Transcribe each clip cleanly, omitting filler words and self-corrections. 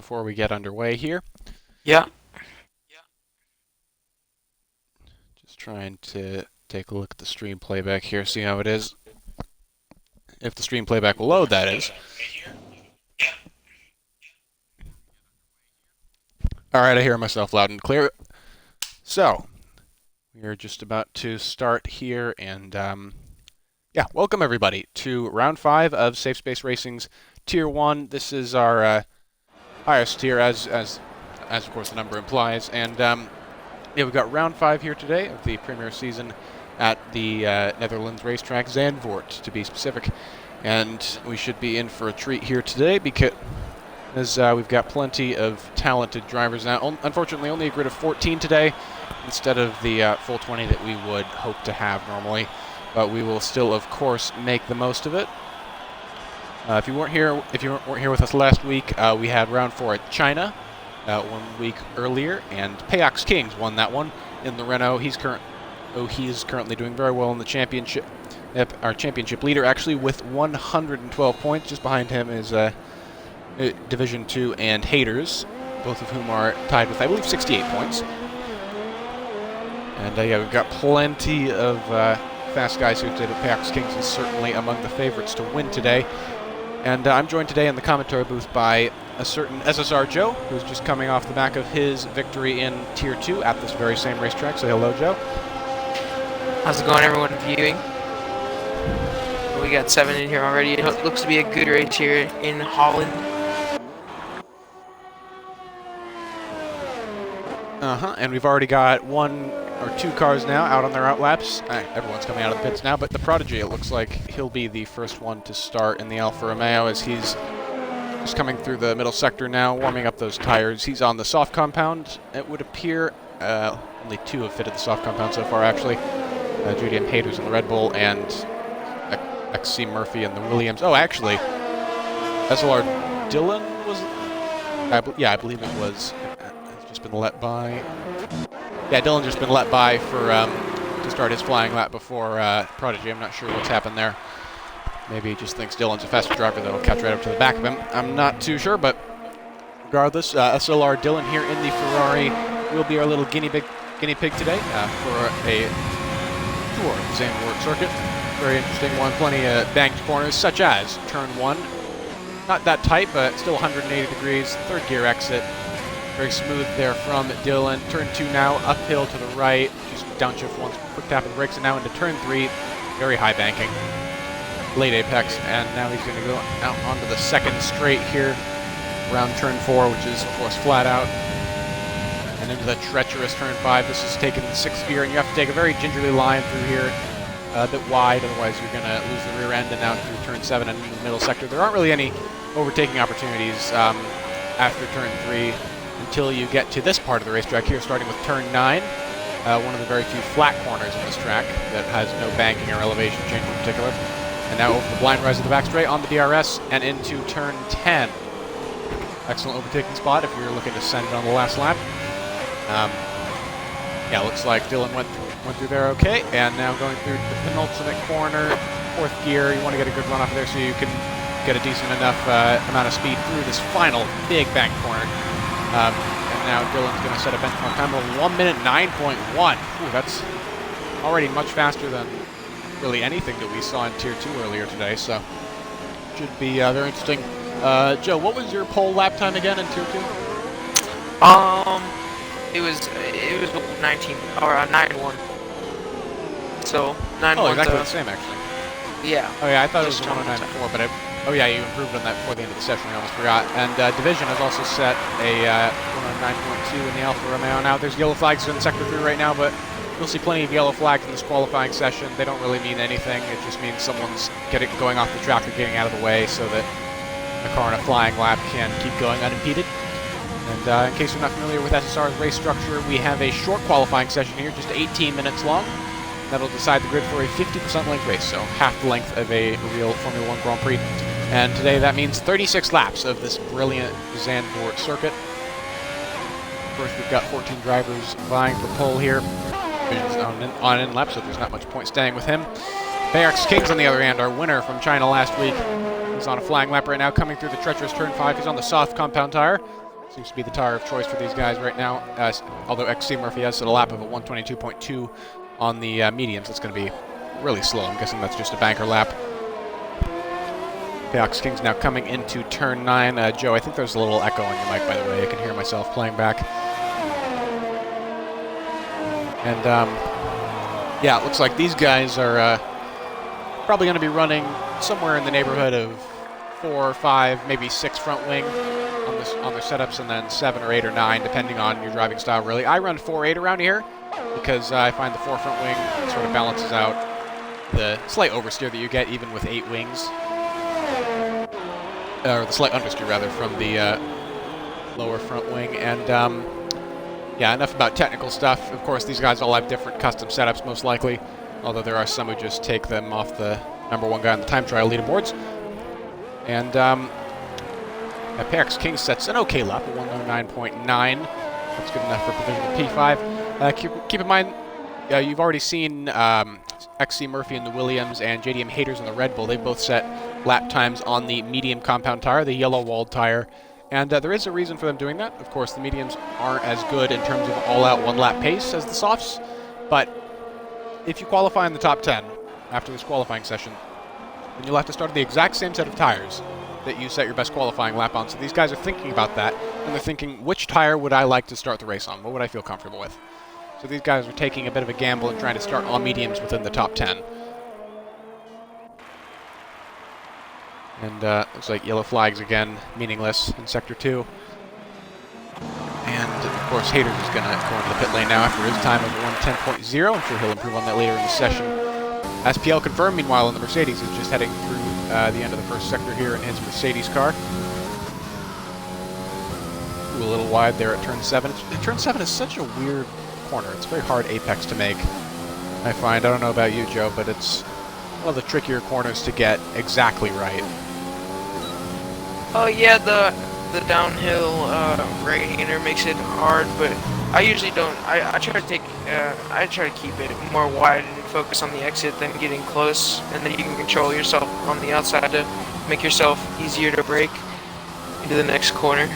before we get underway here. Yeah. Just trying to take a look at the stream playback here, see how it is. If the stream playback will load, that is. Alright, I hear myself loud and clear. So, we are just about to start here, and welcome everybody to round 5 of Safe Space Racing's Tier 1. This is our highest tier, as of course the number implies, and we've got round 5 here today of the premier season at the Netherlands racetrack, Zandvoort to be specific, and we should be in for a treat here today because we've got plenty of talented drivers now. Unfortunately, only a grid of 14 today instead of the full 20 that we would hope to have normally, but we will still, of course, make the most of it. If you weren't here with us last week, we had round 4 at China 1 week earlier, and Payox Kings won that one in the Renault. He's currently doing very well in the championship. Our championship leader, actually, with 112 points. Just behind him is Division 2 and Haters, both of whom are tied with, I believe, 68 points. And we've got plenty of fast guys here today, but Payox Kings is certainly among the favorites to win today. And I'm joined today in the commentary booth by a certain SSR Joe, who's just coming off the back of his victory in Tier 2 at this very same racetrack. Say hello, Joe. How's it going, everyone viewing? We got 7 in here already. It looks to be a good race here in Holland. And we've already got 1 or 2 cars now out on their outlaps. Everyone's coming out of the pits now, but the Prodigy, it looks like he'll be the first one to start in the Alfa Romeo as he's just coming through the middle sector now, warming up those tires. He's on the soft compound, it would appear. Only 2 have fitted the soft compound so far, actually. JDM Haters in the Red Bull and XC Murphy in the Williams. Oh, actually, SLR Dylan was... I believe it was... been let by. Yeah, Dylan just been let by for to start his flying lap before Prodigy. I'm not sure what's happened there. Maybe he just thinks Dylan's a faster driver that'll catch right up to the back of him. I'm not too sure, but regardless, SLR Dylan here in the Ferrari will be our little guinea pig today for a tour of the Zandvoort circuit. Very interesting one. Plenty of banked corners, such as turn 1. Not that tight, but still 180 degrees. Third gear exit. Very smooth there from Dylan. Turn 2 now, uphill to the right. Just downshift once, quick tap and brakes, and now into turn 3. Very high banking. Late apex, and now he's going to go out onto the second straight here, around turn 4, which is, of course, flat out. And into the treacherous turn 5. This is taking the 6th gear, and you have to take a very gingerly line through here, a bit wide, otherwise you're going to lose the rear end, and now through turn 7 and into the middle sector. There aren't really any overtaking opportunities after turn 3. Until you get to this part of the racetrack here, starting with turn 9, one of the very few flat corners in this track that has no banking or elevation change in particular. And now over the blind rise of the back straight on the DRS and into turn 10. Excellent overtaking spot if you're looking to send it on the last lap. Looks like Dylan went through there okay, and now going through the penultimate corner, 4th gear. You want to get a good run off of there so you can get a decent enough amount of speed through this final big bank corner. And now Dylan's going to set a benchmark time of 1 minute 9.1. Ooh, that's already much faster than really anything that we saw in Tier 2 earlier today, so should be very interesting. Joe, what was your pole lap time again in Tier 2? It was 19 or 9-1. So 9-1. Oh, exactly the same actually. Yeah. Oh yeah, I thought it was 109.4, but oh yeah, you improved on that before the end of the session. I almost forgot. And Division has also set a 109.2 in the Alfa Romeo. Now there's yellow flags in Sector 3 right now, but you'll see plenty of yellow flags in this qualifying session. They don't really mean anything. It just means someone's going off the track or getting out of the way so that the car in a flying lap can keep going unimpeded. And in case you're not familiar with SSR's race structure, we have a short qualifying session here, just 18 minutes long. That'll decide the grid for a 50% length race, so half the length of a real Formula 1 Grand Prix. And today that means 36 laps of this brilliant Zandvoort circuit. First, we've got 14 drivers vying for pole here. Division's on in lap, so there's not much point staying with him. Payox Kings, on the other hand, our winner from China last week. He's on a flying lap right now, coming through the treacherous turn 5. He's on the soft compound tire. seems to be the tire of choice for these guys right now. Although XC Murphy has set a lap of a 122.2 on the mediums, it's going to be really slow. I'm guessing that's just a banker lap. Peox King's now coming into turn 9. Joe, I think there's a little echo on your mic, by the way. I can hear myself playing back. And, yeah, it looks like these guys are probably going to be running somewhere in the neighborhood of 4 or 5, maybe 6 front wing on their setups, and then 7 or 8 or 9, depending on your driving style, really. I run 4-8 around here because I find the 4 front wing sort of balances out the slight oversteer that you get even with 8 wings. Or the slight understeer, rather, from the lower front wing. And, yeah, enough about technical stuff. Of course, these guys all have different custom setups, most likely, although there are some who just take them off the #1 guy on the time trial leaderboards. And Peox King sets an okay lap, a 109.9. That's good enough for provisional P5. Keep in mind, you've already seen XC Murphy in the Williams and JDM Haters in the Red Bull. They both set lap times on the medium compound tire, the yellow walled tire. And there is a reason for them doing that. Of course, the mediums aren't as good in terms of all-out one-lap pace as the softs, but if you qualify in the top 10 after this qualifying session, then you'll have to start at the exact same set of tires that you set your best qualifying lap on. So these guys are thinking about that, and they're thinking, which tire would I like to start the race on? What would I feel comfortable with? So these guys are taking a bit of a gamble and trying to start on mediums within the top 10. And looks like yellow flags again, meaningless in Sector 2. And, of course, Haters is going to go into the pit lane now after his time of 110.0. I'm sure he'll improve on that later in the session. SPL confirmed, meanwhile, in the Mercedes is just heading through the end of the first sector here in his Mercedes car. Ooh, a little wide there at turn 7. Turn 7 is such a weird corner. It's a very hard apex to make, I find. I don't know about you, Joe, but it's one of the trickier corners to get exactly right. Oh yeah, the downhill radiator makes it hard, but I usually don't. I try to take. I try to keep it more wide and focus on the exit than getting close, and then you can control yourself on the outside to make yourself easier to brake into the next corner.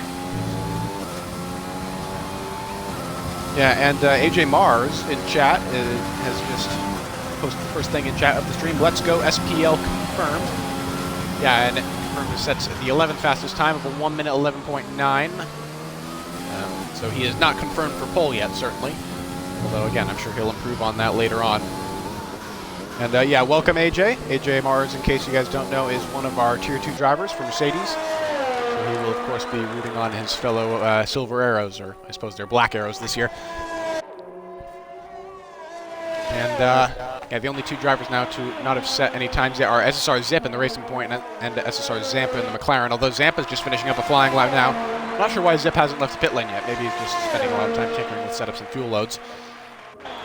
Yeah, and AJ Mars in chat has just posted the first thing in chat of the stream. Let's go, SPL confirmed. Yeah, and it confirmed sets the 11th fastest time of a 1 minute 11.9. So he is not confirmed for pole yet, certainly. Although, again, I'm sure he'll improve on that later on. And, yeah, welcome, AJ. AJ Mars, in case you guys don't know, is one of our Tier 2 drivers for Mercedes. So he will, of course, be rooting on his fellow Silver Arrows, or I suppose they're Black Arrows this year. And, yeah, the only 2 drivers now to not have set any times yet are SSR Zip in the Racing Point and SSR Zampa in the McLaren, although Zampa's just finishing up a flying lap now. Not sure why Zip hasn't left the pit lane yet. Maybe he's just spending a lot of time tinkering with setups and fuel loads.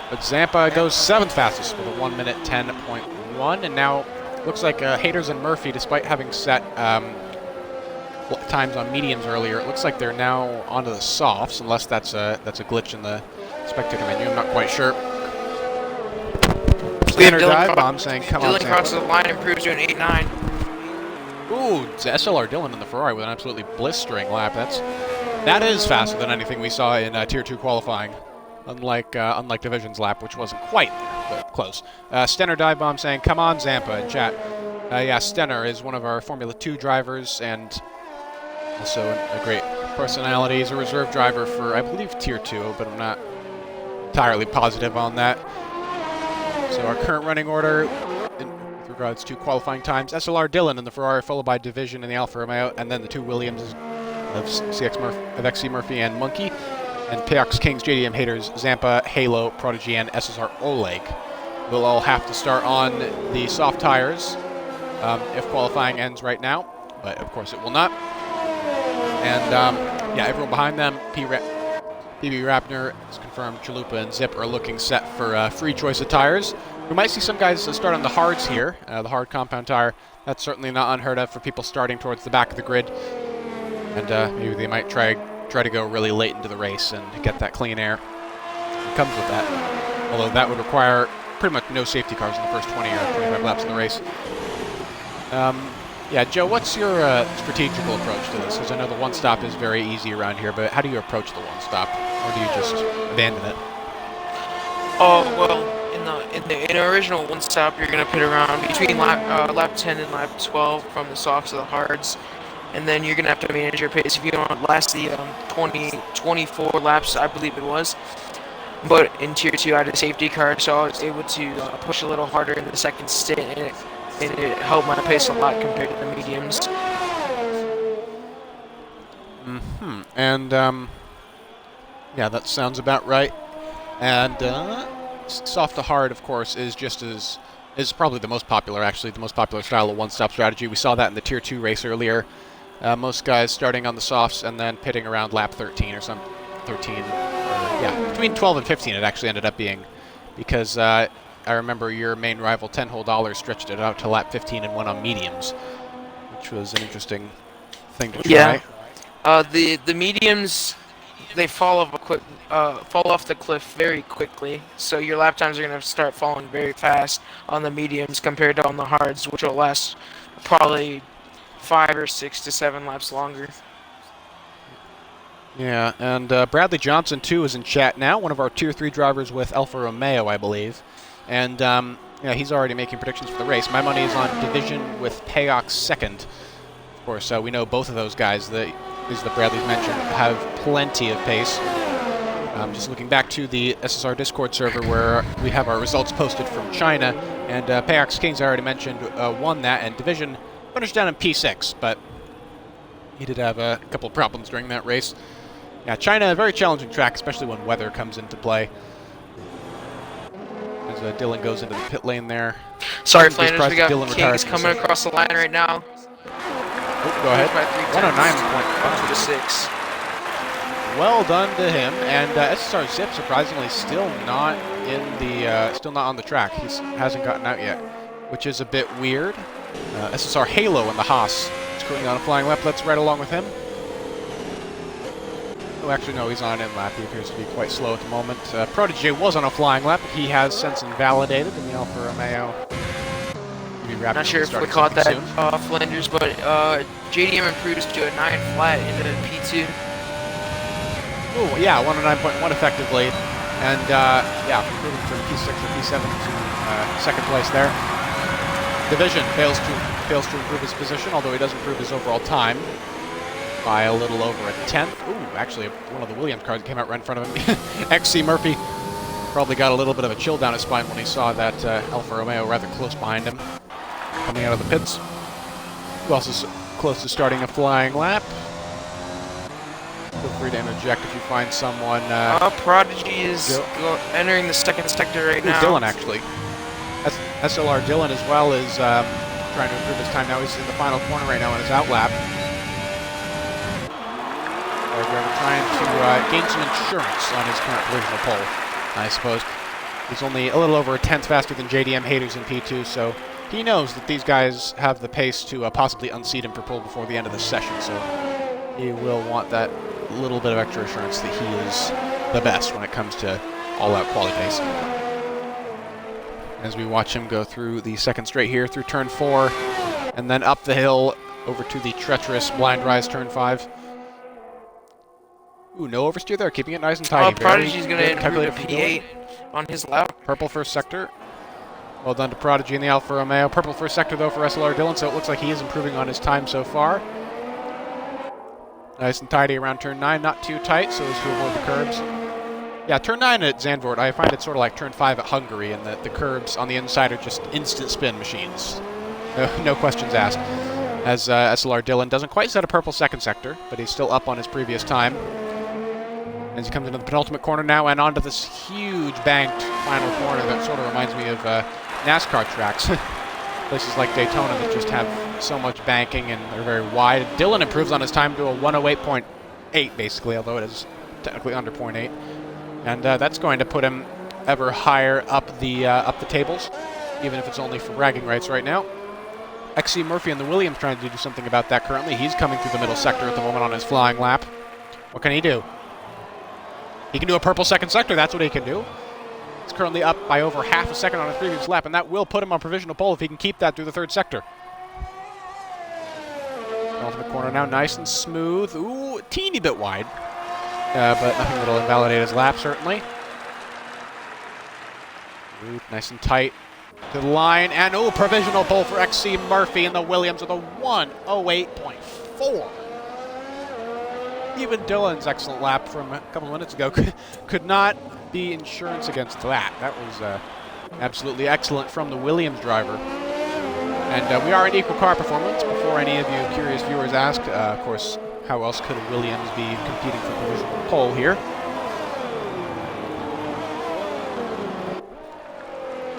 But Zampa goes 7th fastest with a 1 minute 10.1, and now looks like Haters and Murphy, despite having set times on mediums earlier, it looks like they're now onto the softs, unless that's a glitch in the spectator menu. I'm not quite sure. Standard dive bomb saying, "Come on, Dylan crosses the line, improves to an 8.9. Ooh, it's SLR Dylan in the Ferrari with an absolutely blistering lap. That is faster than anything we saw in Tier 2 qualifying, unlike Division's lap, which wasn't quite there, but close. Stenner dive bomb saying, "Come on, Zampa," in chat. Yeah, Stenner is one of our Formula 2 drivers and also a great personality. He's a reserve driver for, I believe, Tier 2, but I'm not entirely positive on that. So our current running order with regards to qualifying times: SLR Dylan in the Ferrari, followed by Division in the Alfa Romeo, and then the 2 Williams of XC Murphy and Monkey, and Peox Kings, JDM Haters, Zampa, Halo, Prodigy, and SSR Oleg. We'll all have to start on the soft tires if qualifying ends right now, but of course it will not. And yeah, everyone behind them, PB Rappner is confirmed, Chalupa and Zip are looking set for free choice of tires. We might see some guys start on the hards here, the hard compound tire. That's certainly not unheard of for people starting towards the back of the grid. And maybe they might try to go really late into the race and get that clean air that comes with that. Although that would require pretty much no safety cars in the first 20 or 25 laps of the race. Yeah, Joe, what's your strategical approach to this? Because I know the one-stop is very easy around here, but how do you approach the one-stop? Or do you just abandon it? Oh well, in the original one stop, you're gonna pit around between lap 10 and lap 12 from the softs to the hards, and then you're gonna have to manage your pace if you don't last the 24 laps, I believe it was. But in tier 2, I had a safety car, so I was able to push a little harder in the second stint, and it helped my pace a lot compared to the mediums. And, yeah, that sounds about right. And soft to hard, of course, is probably the most popular, actually, the most popular style of one-stop strategy. We saw that in the Tier 2 race earlier. Most guys starting on the softs and then pitting around lap 13 or some 13. Yeah, between 12 and 15 it actually ended up being, because I remember your main rival, 10 Whole Dollars, stretched it out to lap 15 and went on mediums, which was an interesting thing to try. Yeah, the mediums, they fall off the cliff very quickly, so your lap times are going to start falling very fast on the mediums compared to on the hards, which will last probably 5 or 6 to 7 laps longer. Yeah, and Bradley Johnson, too, is in chat now, one of our Tier 3 drivers with Alfa Romeo, I believe. And yeah, he's already making predictions for the race. My money is on Division with Payox second. Of course, we know both of those guys, that Bradley's mentioned, have plenty of pace. Just looking back to the SSR Discord server where we have our results posted from China, and Payox Kings, I already mentioned, won that, and Division finished down in P6, but he did have a couple of problems during that race. Yeah, China, a very challenging track, especially when weather comes into play. As Dylan goes into the pit lane there. Sorry, Flanders, we got Kings coming across the line right now. Oh, go ahead. 109.5 to 6. Well done to him, and SSR Zip surprisingly still not on the track. He hasn't gotten out yet, which is a bit weird. SSR Halo in the Haas is currently on a flying lap. Let's ride along with him. Oh, actually, no, he's on an in lap. He appears to be quite slow at the moment. Prodigy was on a flying lap, but he has since invalidated in the Alfa Romeo. Not sure if we caught that, Flanders, but JDM improves to a 9 flat into P2. Oh, yeah, 109.1 effectively. And, yeah, improving from P6 or P7 to second place there. Division fails to improve his position, although he does improve his overall time by a little over a tenth. Ooh, actually, one of the Williams cars came out right in front of him. XC Murphy probably got a little bit of a chill down his spine when he saw that Alfa Romeo rather close behind him coming out of the pits. Who else is close to starting a flying lap? Feel free to interject if you find someone. Prodigy is entering the second sector right now. Dylan, actually. SLR Dylan as well is trying to improve his time now. He's in the final corner right now on his out lap. They're trying to gain some insurance on his current provisional pole, I suppose. He's only a little over a tenth faster than JDM Haters in P2, so he knows that these guys have the pace to possibly unseat him for pole before the end of the session, so he will want that little bit of extra assurance that he is the best when it comes to all-out quality pace. As we watch him go through the second straight here, through turn 4, and then up the hill over to the treacherous blind rise turn 5. Ooh, no oversteer there, keeping it nice and tidy. Prodigy's going to improve to P8 on his lap. Purple first sector. Well done to Prodigy in the Alfa Romeo. Purple first sector, though, for SLR Dylan, so it looks like he is improving on his time so far. Nice and tidy around turn 9, not too tight, so as to avoid the curbs. Yeah, turn 9 at Zandvoort, I find it sort of like turn 5 at Hungary, and the curbs on the inside are just instant spin machines. No questions asked. As SLR Dylan doesn't quite set a purple second sector, but he's still up on his previous time. As he comes into the penultimate corner now and onto this huge banked final corner that sort of reminds me of NASCAR tracks. Places like Daytona that just have so much banking and they're very wide. Dylan improves on his time to a 108.8 basically, although it is technically under 0.8. And that's going to put him ever higher up the tables, even if it's only for bragging rights right now. XC Murphy and the Williams trying to do something about that currently. He's coming through the middle sector at the moment on his flying lap. What can he do? He can do a purple second sector, that's what he can do. He's currently up by over half a second on his previous lap, and that will put him on provisional pole if he can keep that through the third sector. off in the corner now. Nice and smooth. Ooh, a teeny bit wide. But nothing that'll invalidate his lap, certainly. Ooh, nice and tight to the line. And, ooh, provisional pole for XC Murphy in the Williams with a 1:08.4. Even Dylan's excellent lap from a couple minutes ago could not be insurance against that. That was absolutely excellent from the Williams driver. And we are in equal car performance. Before any of you curious viewers ask, of course, how else could a Williams be competing for provisional pole here?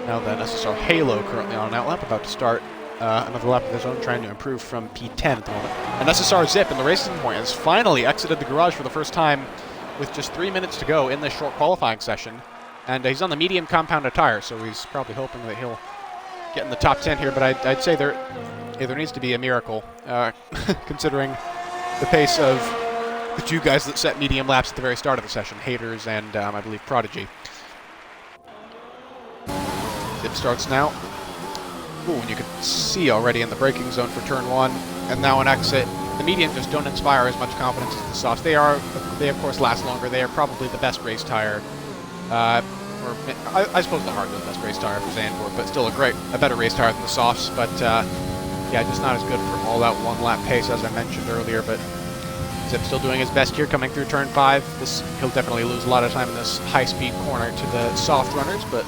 Now then, SSR Halo currently on an outlap, about to start another lap of his own, trying to improve from P10 at the moment. And SSR Zip in the racing point has finally exited the garage for the first time with just 3 minutes to go in this short qualifying session. And he's on the medium compounded tire, so he's probably hoping that he'll get in the top 10 here. But I'd say there needs to be a miracle, considering the pace of the two guys that set medium laps at the very start of the session, Haters and, I believe, Prodigy. Zip starts now. Ooh, and you can see already in the braking zone for turn 1, and now an exit. The medium just don't inspire as much confidence as the softs. They of course last longer. They are probably the best race tire. I suppose the hard is the best race tire for Zandvoort, but still a better race tire than the softs. But yeah, just not as good for all that one lap pace as I mentioned earlier. But Zip still doing his best here, coming through turn 5. He'll definitely lose a lot of time in this high-speed corner to the soft runners, but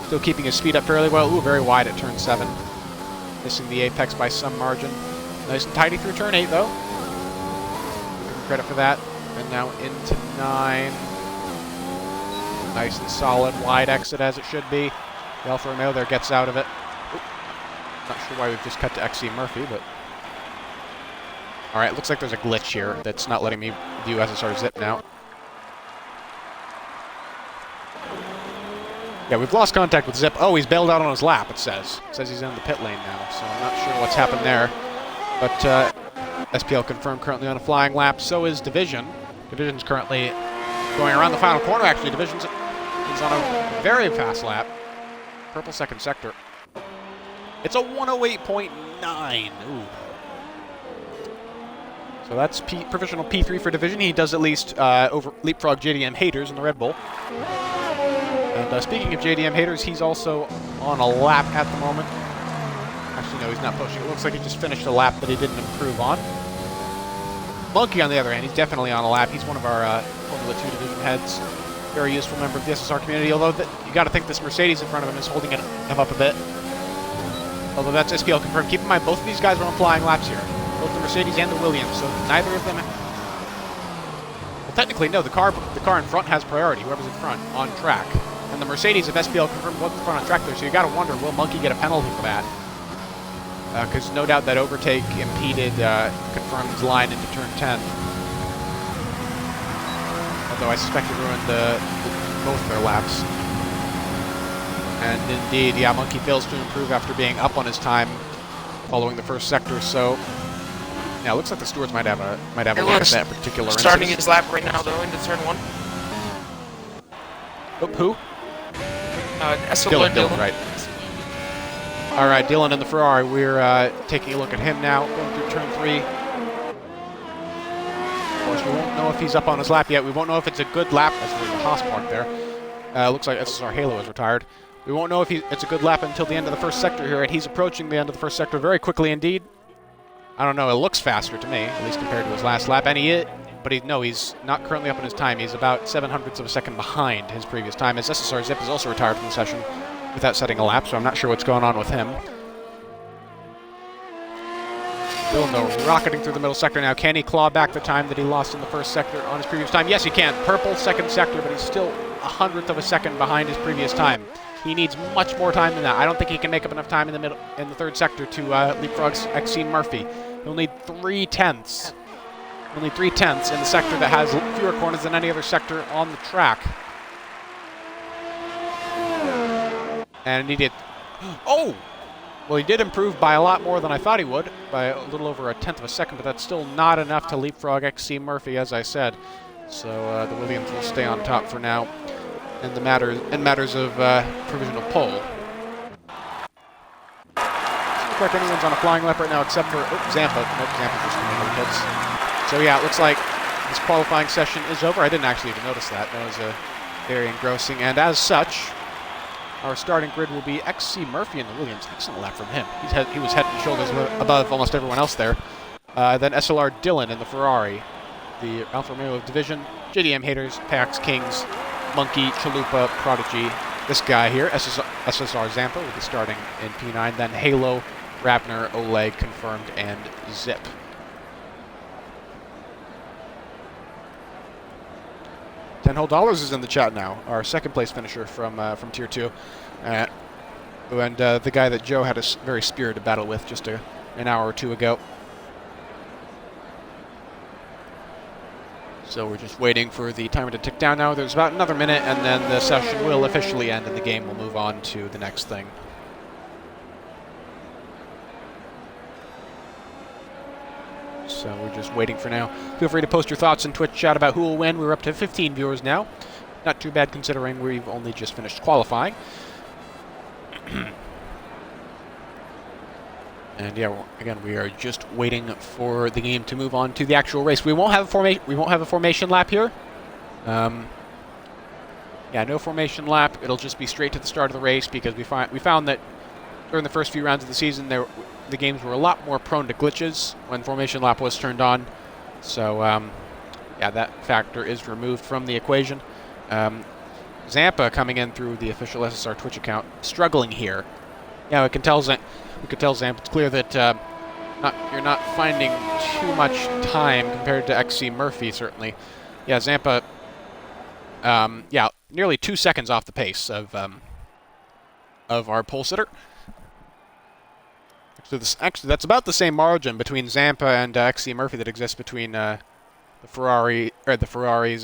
still keeping his speed up fairly well. Ooh, very wide at turn 7. Missing the apex by some margin. Nice and tidy through turn 8, though. Give him credit for that. And now into 9. Nice and solid, wide exit as it should be. The Alfa Romeo there gets out of it. Oop. Not sure why we've just cut to XC Murphy, but... Alright, looks like there's a glitch here that's not letting me view SSR Zip now. Yeah, we've lost contact with Zip. Oh, he's bailed out on his lap, it says. It says he's in the pit lane now, so I'm not sure what's happened there. But SPL confirmed currently on a flying lap. So is Division. Division's currently going around the final corner, actually. Division's on a very fast lap. Purple second sector. It's a 1:08.9. Ooh. So that's provisional P3 for Division. He does at least leapfrog JDM Haters in the Red Bull. And speaking of JDM Haters, he's also on a lap at the moment. Actually, no, he's not pushing. It looks like he just finished a lap that he didn't improve on. Monkey, on the other hand, he's definitely on a lap. He's one of our Formula 2 division heads. Very useful member of the SSR community, although you got to think this Mercedes in front of him is holding him up a bit. Although that's SPL confirmed. Keep in mind, both of these guys are on flying laps here. Both the Mercedes and the Williams, so neither of them... Well, technically, no. The car in front has priority, whoever's in front, on track. And the Mercedes, if SPL confirmed, wasn't in front on track there, so you got to wonder, will Monkey get a penalty for that? Because no doubt that overtake impeded confirmed's line into turn 10. Although I suspect it ruined both their laps. And indeed, yeah, Monkey fails to improve after being up on his time following the first sector. So, yeah, it looks like the stewards might have a look at that particular instance. Starting his lap right now, though, into turn 1. Oh, who? Dylan, right. All right, Dylan in the Ferrari. We're taking a look at him now, going through turn 3. Of course, we won't know if he's up on his lap yet. We won't know if it's a good lap. That's the Haas park there. Looks like SSR Halo is retired. We won't know if it's a good lap until the end of the first sector here, and he's approaching the end of the first sector very quickly indeed. I don't know, it looks faster to me, at least compared to his last lap, and he's not currently up in his time. He's about 0.07 of a second behind his previous time, as SSR Zip is also retired from the session without setting a lap, so I'm not sure what's going on with him. Villeneuve rocketing through the middle sector now. Can he claw back the time that he lost in the first sector on his previous time? Yes, he can. Purple second sector, but he's still 0.01 of a second behind his previous time. He needs much more time than that. I don't think he can make up enough time in the third sector to leapfrog XC Murphy. He'll need 3/10. Only 3/10 in the sector that has fewer corners than any other sector on the track. And he did... Oh! Well, he did improve by a lot more than I thought he would, by a little over 1/10 of a second, but that's still not enough to leapfrog XC Murphy, as I said. So the Williams will stay on top for now in matters of provisional pole. like anyone's on a flying lap right now except for Zampa. Nope, Zampa's just coming over pits. So yeah, it looks like this qualifying session is over. I didn't actually even notice that. That was very engrossing. And as such, our starting grid will be XC Murphy in the Williams. Excellent lap from him. He was head and shoulders above almost everyone else there. Then SLR Dillon in the Ferrari. The Alfa Romeo division. JDM Haters, Pax Kings, Monkey, Chalupa, Prodigy. This guy here, SSR Zampa, will be starting in P9. Then Halo, Rapner, Oleg, Confirmed, and Zip. $10 is in the chat now. Our second place finisher from Tier 2. And the guy that Joe had a very spirited battle with just an hour or two ago. So we're just waiting for the timer to tick down now. There's about another minute, and then the session will officially end, and the game will move on to the next thing. So we're just waiting for now. Feel free to post your thoughts in Twitch chat about who will win. We're up to 15 viewers now. Not too bad considering we've only just finished qualifying. And yeah, again, we are just waiting for the game to move on to the actual race. We won't have a formation lap here. Yeah, no formation lap. It'll just be straight to the start of the race because we found that during the first few rounds of the season, the games were a lot more prone to glitches when formation lap was turned on. So yeah, that factor is removed from the equation. Zampa coming in through the official SSR Twitch account, struggling here. Yeah, we can tell Zampa. It's clear that you're not finding too much time compared to XC Murphy, certainly. Yeah, Zampa, yeah, nearly 2 seconds off the pace of our pole sitter. Actually, that's about the same margin between Zampa and XC Murphy that exists between the Ferraris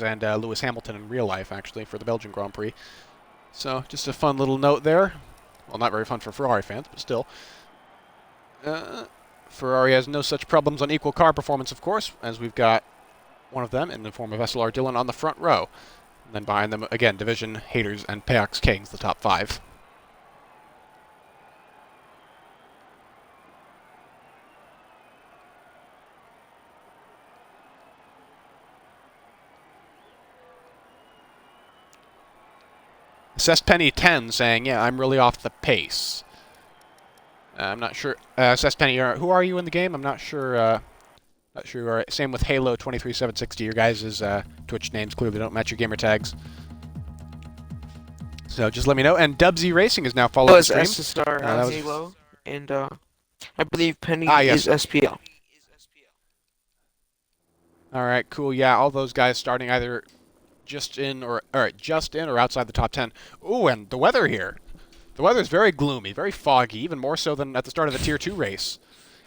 and Lewis Hamilton in real life, actually, for the Belgian Grand Prix. So, just a fun little note there. Well, not very fun for Ferrari fans, but still. Ferrari has no such problems on equal car performance, of course, as we've got one of them in the form of SLR Dillon on the front row. And then behind them, again, Division, Haters, and Payox Kings, the top 5. Assessed Penny 10 saying, yeah, I'm really off the pace. I'm not sure. Assessed Penny, who are you in the game? I'm not sure. Not sure you are. Same with Halo 23760. Your guys' Twitch names clearly don't match your gamer tags. So just let me know. And Dubsy Racing is now following the stream. SSR Halo, and I believe Penny is SPL. All right, cool. Yeah, all those guys starting either just in or outside the top 10. Ooh, and the weather here. The weather is very gloomy, very foggy, even more so than at the start of the Tier 2 race.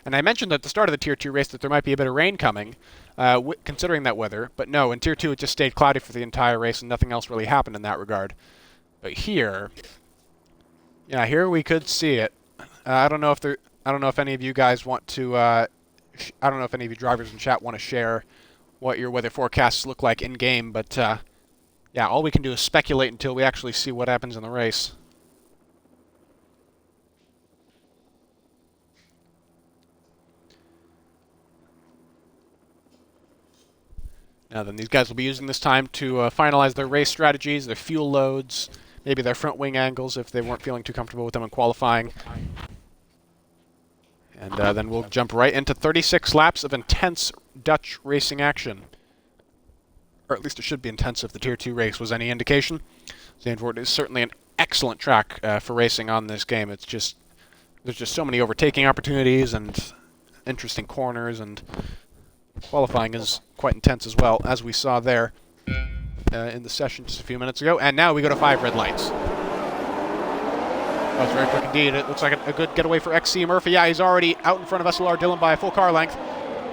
And I mentioned at the start of the Tier 2 race that there might be a bit of rain coming, considering that weather. But no, in Tier 2 it just stayed cloudy for the entire race and nothing else really happened in that regard. But here, yeah, here we could see it. I don't know if any of you guys want to, I don't know if any of you drivers in chat want to share what your weather forecasts look like in-game, but yeah, all we can do is speculate until we actually see what happens in the race. Now then, these guys will be using this time to finalize their race strategies, their fuel loads, maybe their front wing angles if they weren't feeling too comfortable with them in qualifying. And then we'll jump right into 36 laps of intense Dutch racing action. Or at least it should be intense if the Tier 2 race was any indication. Zandvoort is certainly an excellent track for racing on this game. It's just, there's just so many overtaking opportunities and interesting corners, and qualifying is quite intense as well, as we saw there in the session just a few minutes ago. And now we go to 5 red lights. That was very quick indeed. It looks like a good getaway for XC Murphy. Yeah, he's already out in front of SLR Dillon by a full car length.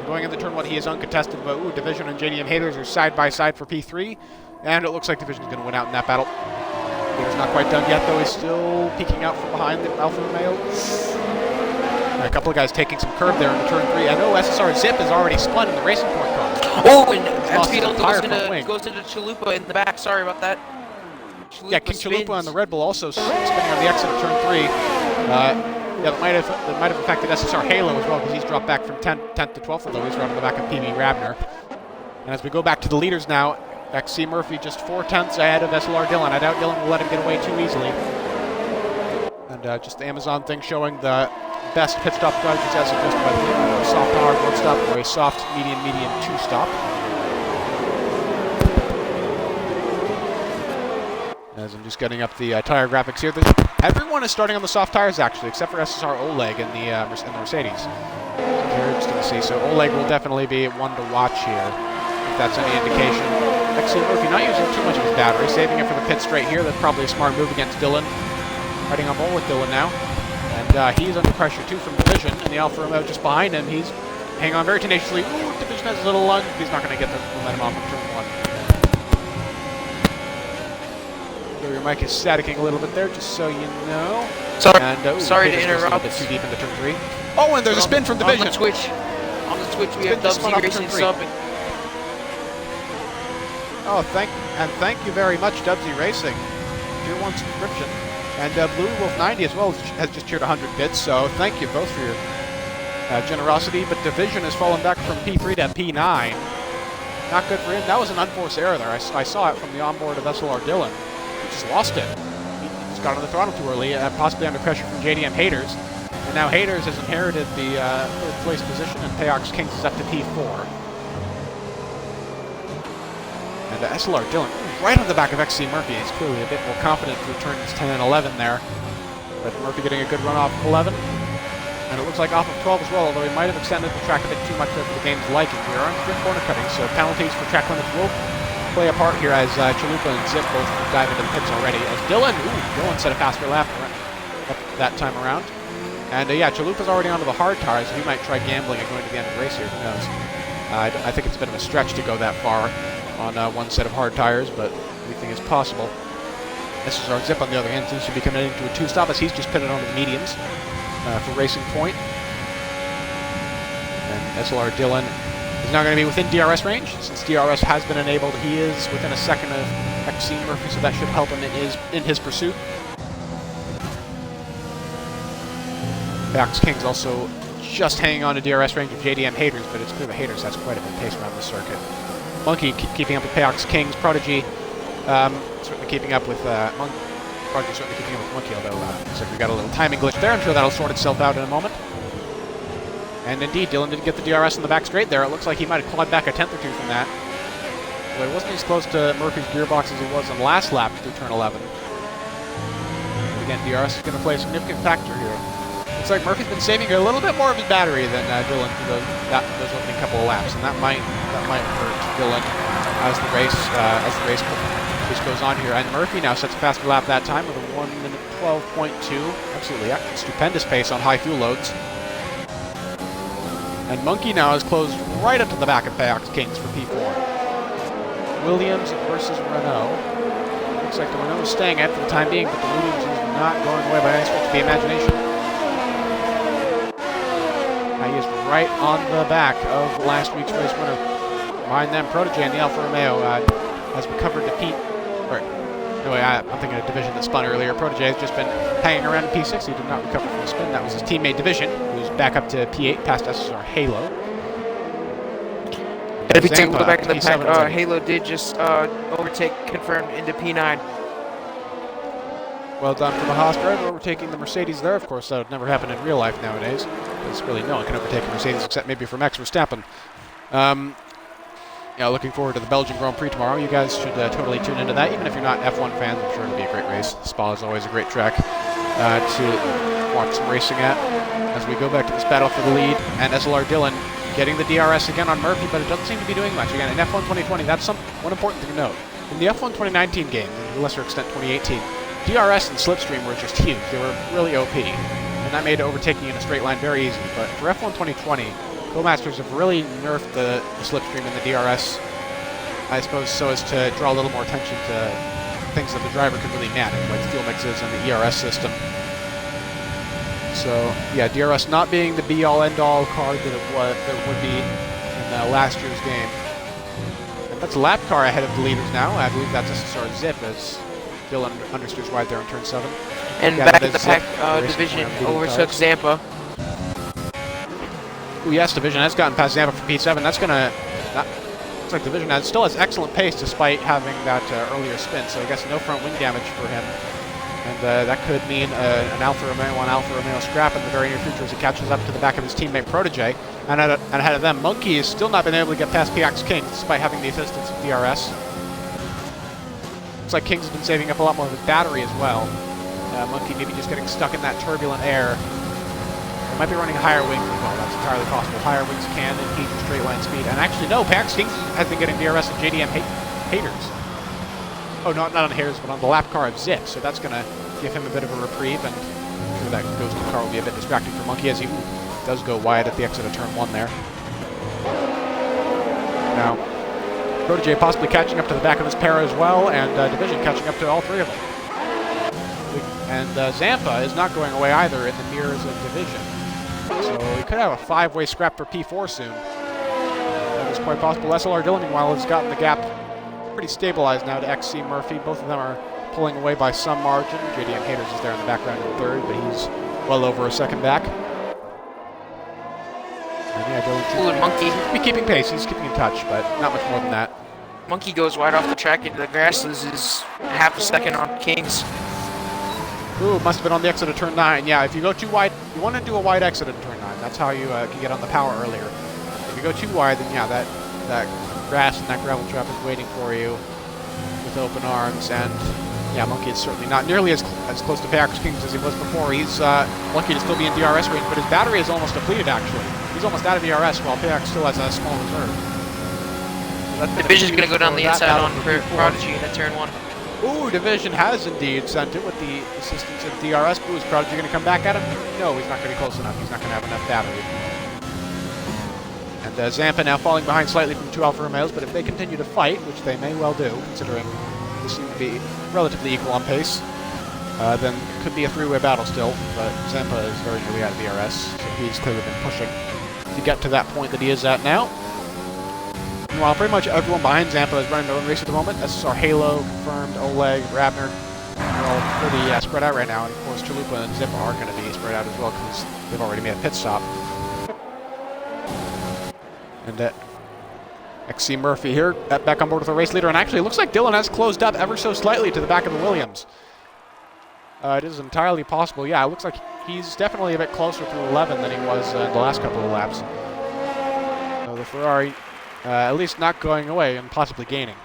Going into turn 1, he is uncontested, but ooh, Division and JDM Haters are side by side for P3. And it looks like Division's going to win out in that battle. Haters not quite done yet, though. He's still peeking out from behind the Alfa Romeo. A couple of guys taking some curb there into turn 3. I know SSR Zip is already spun in the Racing Point car. Oh, and FPL goes into Chalupa in the back. Sorry about that. Chalupa, yeah, King Chalupa on the Red Bull also spinning on the exit of turn 3. Yeah, that might have affected SSR Halo as well, because he's dropped back from 10th to 12th, although he's right on the back of PB Rabner. And as we go back to the leaders now, XC Murphy just 4/10 ahead of SLR Dillon. I doubt Dillon will let him get away too easily. And just the Amazon thing showing the best pit stop strategies as suggested by the team. A soft hard one stop or a soft medium 2-stop. As I'm just getting up the tire graphics here. Everyone is starting on the soft tires actually, except for SSR Oleg and the Mercedes. Very interesting to see. So Oleg will definitely be one to watch here, if that's any indication. XC Murphy not using too much of his battery, saving it for the pit straight here. That's probably a smart move against Dillon. Riding up all with Dillon now. And he's under pressure too from Division, and the Alfa Romeo just behind him. He's hanging on very tenaciously. Ooh, Division has a little lunge. He's not going to get the momentum off of turn 1. So your mic is staticking a little bit there, just so you know. Sorry, and, sorry to interrupt. A bit too deep into turn 3. Oh, and there's a spin from Division. On the Twitch, we have Dubsy Racing subbing. Oh, thank you very much, Dubsy Racing. Tier 1 subscription. And Blue Wolf 90 as well has just cheered 100 bits, so thank you both for your generosity. But Division has fallen back from P3 to P9. Not good for him. That was an unforced error there. I saw it from the onboard of SLR Dillon. He just lost it. He just got on the throttle too early, possibly under pressure from JDM Haters. And now Haters has inherited the third place position, and Payox Kings is up to P4. And SLR Dillon, right on the back of XC Murphy, is clearly a bit more confident through turns 10 and 11 there. But Murphy getting a good run off of 11. And it looks like off of 12 as well, although he might have extended the track a bit too much there for the game's liking. We are on strict corner cutting, so penalties for track limits will play a part here as Chalupa and Zip both dive into the pits already. As Dillon set a faster lap that time around. And yeah, Chalupa's already onto the hard tires, so he might try gambling and going to the end of the race here, who knows. I think it's a bit of a stretch to go that far on one set of hard tires, but anything is possible. SSR Zip, on the other hand, seems to be committing to a 2-stop as he's just pitted onto the mediums for Racing Point. And SLR Dillon is now going to be within DRS range. Since DRS has been enabled, he is within a second of XC Murphy, so that should help him in his pursuit. Bax King's also just hanging on to DRS range of JDM Haters, but it's clear the Haters has quite a bit of pace around the circuit. Monkey keeping up with Payox Kings. Prodigy certainly keeping up with Prodigy certainly keeping up with Monkey, although looks like we got a little timing glitch there. I'm sure that'll sort itself out in a moment. And indeed, Dillon did get the DRS in the back straight there. It looks like he might have clawed back a tenth or two from that. But he wasn't as close to Murphy's gearbox as he was on the last lap through turn 11. But again, DRS is going to play a significant factor here. Looks like Murphy's been saving a little bit more of his battery than Dillon for those opening couple of laps, and that might hurt Dillon as the race goes on here. And Murphy now sets a faster lap that time with a 1:12.2. Absolutely stupendous pace on high fuel loads. And Monkey now is closed right up to the back of Payox Kings for P4. Williams versus Renault. Looks like the Renault is staying at for the time being, but the Williams is not going away by any stretch of the imagination. He is right on the back of last week's race winner. Behind them, Protege and the Alfa Romeo has recovered to anyway, I'm thinking of Division that spun earlier. Protege has just been hanging around in P6. He did not recover from the spin. That was his teammate Division, who's back up to P8 past SSR Halo. If we take a look back in the pack, Halo did just overtake, confirmed into P9. Well done for the Haas driver, overtaking the Mercedes there. Of course, that would never happen in real life nowadays, because really no one can overtake a Mercedes except maybe for Max Verstappen. Yeah, looking forward to the Belgian Grand Prix tomorrow. You guys should totally tune into that, even if you're not F1 fans. I'm sure it'll be a great race. Spa is always a great track to watch some racing at. As we go back to this battle for the lead, and SLR Dillon getting the DRS again on Murphy, but it doesn't seem to be doing much. Again, in F1 2020, that's one important thing to note. In the F1 2019 game, and to a lesser extent 2018, DRS and Slipstream were just huge. They were really OP, and that made overtaking in a straight line very easy. But for F1 2020, Codemasters have really nerfed the Slipstream and the DRS, I suppose, so as to draw a little more attention to things that the driver can really manage, like fuel mixes and the ERS system. So, yeah, DRS not being the be-all, end-all card that it would be in last year's game. And that's a lap car ahead of the leaders now. I believe that's SSR Zip as Dylan understeers wide there in turn 7. And Yeah, back that in the is pack, Zip. Division Racing overtook Zampa. Ooh, yes, Division has gotten past Zampa for P7. That's going to... Looks like Division still has excellent pace despite having that earlier spin, so I guess no front wing damage for him. And that could mean an Alfa Romeo scrap in the very near future as he catches up to the back of his teammate Protege. And ahead of them, Monkey has still not been able to get past PX King despite having the assistance of DRS. Looks like King's been saving up a lot more of his battery as well. Monkey maybe just getting stuck in that turbulent air. They might be running higher wings as well. That's entirely possible. Higher wings can impede straight line speed. And actually, no, PX King has been getting DRS and JDM haters. Oh, not on haters, but on the lap car of Zip. So that's going to give him a bit of a reprieve. And I'm sure that goes to the car will be a bit distracting for Monkey as he does go wide at the exit of turn 1 there. Now, Protege possibly catching up to the back of this pair as well, and Division catching up to all three of them. And Zampa is not going away either in the mirrors of Division. So we could have a 5-way scrap for P4 soon. That is quite possible. SLR Dillon, meanwhile, has gotten the gap pretty stabilized now to XC Murphy. Both of them are pulling away by some margin. JDM Haters is there in the background in third, but he's well over a second back. And yeah, Fluid Monkey. He's keeping pace. He's keeping in touch, but not much more than that. Monkey goes wide off the track into the grass, loses half a second on Kings. Ooh, must have been on the exit of turn 9. Yeah, if you go too wide, you want to do a wide exit at turn 9. That's how you can get on the power earlier. If you go too wide, then yeah, that grass and that gravel trap is waiting for you with open arms. And yeah, Monkey is certainly not nearly as close to PX Kings as he was before. He's lucky to still be in DRS range, but his battery is almost depleted, actually. He's almost out of DRS, while PX still has a small reserve. So Division's going to go down the inside on Prodigy in turn 1. Ooh, Division has indeed sent it with the assistance of DRS. Ooh, is Prodigy going to come back at him? No, he's not going to be close enough. He's not going to have enough battery. And Zampa now falling behind slightly from 2 Alfa Romeos, but if they continue to fight, which they may well do, considering they seem to be relatively equal on pace, then it could be a 3-way battle still, but Zampa is very nearly out of DRS, so he's clearly been pushing to get to that point that he is at now. Meanwhile, pretty much everyone behind Zampa is running their own race at the moment. SSR Halo, Confirmed, Oleg, Rabner, they're all pretty spread out right now, and of course Chalupa and Zip are going to be spread out as well because they've already made a pit stop. And XC Murphy here, back on board with the race leader, and actually it looks like Dylan has closed up ever so slightly to the back of the Williams. It is entirely possible. Yeah, it looks like he's definitely a bit closer to 11 than he was in the last couple of laps. So the Ferrari at least not going away and possibly gaining.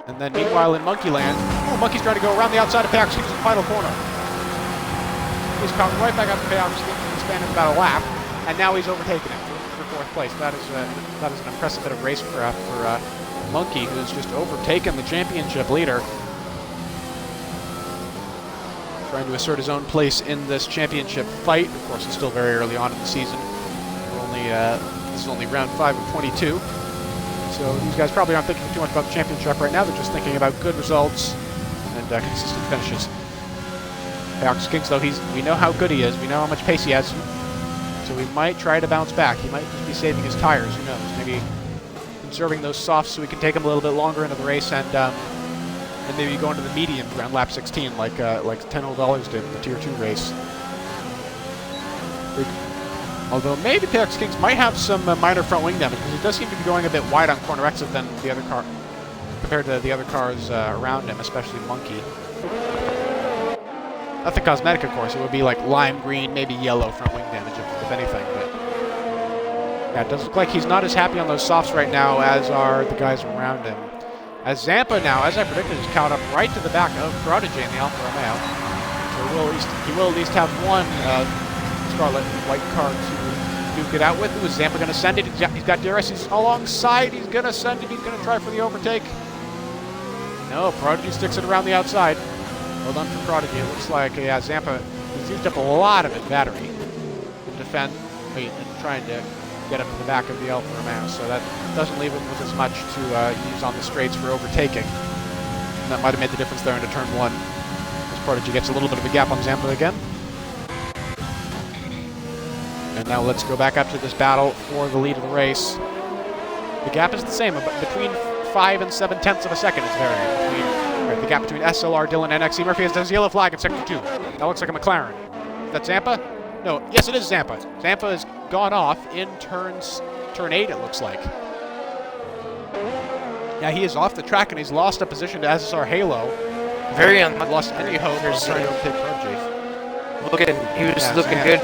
And then meanwhile in Monkeyland, Monkey's trying to go around the outside of PX Kings in the final corner. He's caught right back up to PX Kings in the span of about a lap, and now he's overtaken him for 4th place. That is an impressive bit of racecraft for Monkey, who's just overtaken the championship leader. Trying to assert his own place in this championship fight. Of course, it's still very early on in the season. This is only round 5 of 22. So these guys probably aren't thinking too much about the championship right now. They're just thinking about good results and consistent finishes. PX Kings, though, we know how good he is. We know how much pace he has. So he might try to bounce back. He might just be saving his tires. Who knows? Maybe conserving those softs so we can take him a little bit longer into the race and maybe go into the mediums around lap 16 like Tenno Dollars did in the Tier 2 race. Although maybe PX Kings might have some minor front wing damage because he does seem to be going a bit wide on corner exit than the other car compared to the other cars around him, especially Monkey. Nothing cosmetic, of course. It would be like lime green, maybe yellow front wing damage, if anything. But yeah, it does look like he's not as happy on those softs right now as are the guys around him. As Zampa now, as I predicted, is caught up right to the back of Prodigy in the Alfa Romeo. So he will at least have one Scarlet and White car to duke it out with. Who is Zampa going to send it? He's got DRS. He's alongside. He's going to send it. He's going to try for the overtake. No, Prodigy sticks it around the outside. Well done for Prodigy. It looks like, yeah, Zampa has used up a lot of his battery in trying to get up to the back of the Alfa Romeo. So that doesn't leave him with as much to use on the straights for overtaking. And that might have made the difference there into turn 1. As Prodigy gets a little bit of a gap on Zampa again. And now let's go back up to this battle for the lead of the race. The gap is the same, but between 5 5 7/10 of a second is varying between the gap between SLR, Dylan, and XC Murphy. As there's a yellow flag in sector 2. That looks like a McLaren. Is that Zampa? No, yes, it is Zampa. Zampa has gone off in turn 8, it looks like. Yeah, he is off the track, and he's lost a position to SSR Halo. Very unlucky. Lost any hope of trying to overtake Prodigy. He was looking good.